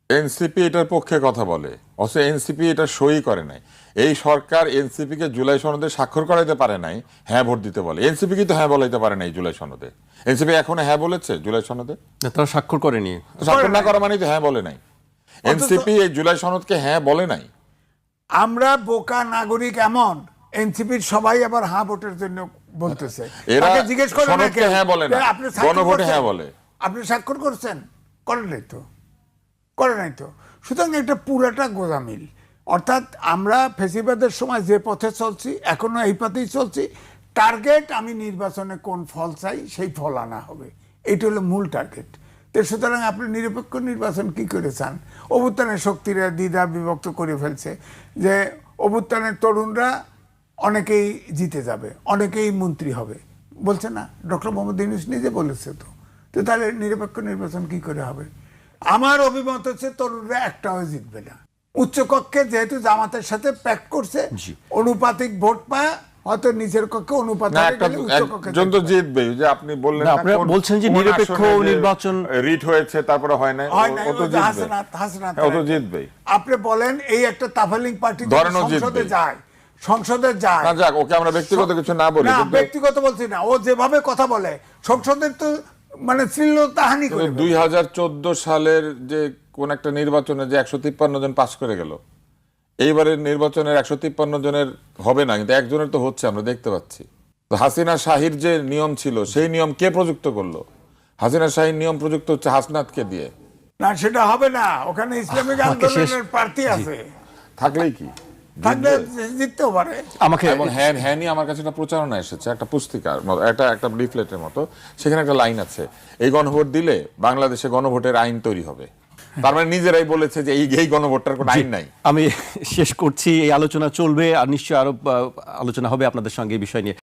এনসিপি এটার পক্ষে কথা বলে, অথচ এনসিপি এটা সই করে নাই। এই সরকার এনসিপি কে জুলাই সনদে স্বাক্ষর করাইতে পারে নাই, হ্যাঁ ভোট দিতে বলে। এনসিপি কিন্তু হ্যাঁ বলাইতে পারে নাই জুলাই সনদে। এনসিপি এখনো হ্যাঁ বলেছে জুলাই সনদে? না, তারা স্বাক্ষর করেনি। স্বাক্ষর না করা মানে তো হ্যাঁ বলে নাই। এনসিপি এই জুলাই সনদকে হ্যাঁ বলে নাই। আমরা বোকা নাগরিক এমন, এনসিপির সবাই আবার হ্যাঁ ভোটের জন্য বলতেছে। এরা তাকে জিজ্ঞেস করে না সনদকে কেউ, হ্যাঁ বলে না, যে আপনি স্বাক্ষর গণভোটে করছেন? হ্যাঁ বলে। আপনি স্বাক্ষর করছেন? করেন নাই তো, করে নাই তো। সুতরাং একটা পুরাটা গোজামিল। অর্থাৎ আমরা ফেসিবাদের সময় যে পথে চলছি, এখনো এই পথেই চলছি। টার্গেট আমি নির্বাচনে কোন ফল চাই সেই ফল আনা হবে, এইটা হলো মূল টার্গেট। তো সুতরাং আপনি নিরপেক্ষ নির্বাচন কি করে চান? অভ্যুত্থানের শক্তিরা দ্বিধা বিভক্ত করে ফেলছে যে অভ্যুত্থানের তরুণরা অনেকেই জিতে যাবে, অনেকেই মন্ত্রী হবে, বলছে না? ডক্টর মোহাম্মদ ইউনূস নিজে বলেছে তো। তো তাহলে নিরপেক্ষ নির্বাচন কি করে হবে? আমার অভিমত হচ্ছে তরুণরা একটাও জিতবে না। উচ্চকক্ষে যেহেতু জামাতের সাথে প্যাক্ট করছে, অনুপাতিক ভোট পায়, হয়তো নিচের কক্ষে অনুপাত না, হয়ে গেলে উচ্চকক্ষে একজন তো জিতবে। যে আপনি বললেন না, না, আপনারা বলছেন যে কোন নিরপেক্ষ আসনে যে নির্বাচন রিট হয়েছে তারপরে হয় নাই, হয় না, ও তো ওই যে জিতবে। হাসনাত হ্যাঁ, ও তো জিতবেই। আপনি বলেন এই একটা তাফালিং পার্টি ধরেন ও সংসদে জিতবে। যায়, সংসদে যায় না যাক, ওকে আমরা ব্যক্তিগত কিছু না বলি, না, কিন্তু ব্যক্তিগত বলছি না, ও যেভাবে কথা বলে সংসদের তো মানে শ্লীলতাহানি করে ফেলে। 2014 সালের যে কোন একটা নির্বাচনে যে 153 জন পাস করে গেল, এইবারের নির্বাচনের 153 জনের হবে না, কিন্তু একজনের তো হচ্ছে, আমরা দেখতে পাচ্ছি। তো হাসিনা শাহির যে নিয়ম ছিল, সেই নিয়ম কে প্রযুক্ত করলো? হাসিনা শাহির নিয়ম প্রযুক্ত হচ্ছে হাসনাতকে দিয়ে। না, সেটা হবে না। ওখানে ইসলামিক আমাকে আন্দোলনের প্রার্থী আছে, থাকলেই কি থাকলে জিতবে? জিততেও পারে। আমাকে এবং হ্যাঁ হ্যাঁ নিয়ে আমার কাছে একটা প্রচারণা এসেছে, একটা পুস্তিকার মতো, একটা লিফলেটের মতো। সেখানে একটা লাইন আছে, এই গণভোট দিলে বাংলাদেশে গণভোটের আইন তৈরি হবে। তার মানে নিজেরাই বলেছে যে এই গণভোটটার কোনো আইন নাই। আমি শেষ করছি। এই আলোচনা চলবে আর নিশ্চয়ই আরো আলোচনা হবে আপনাদের সঙ্গে এই বিষয় নিয়ে।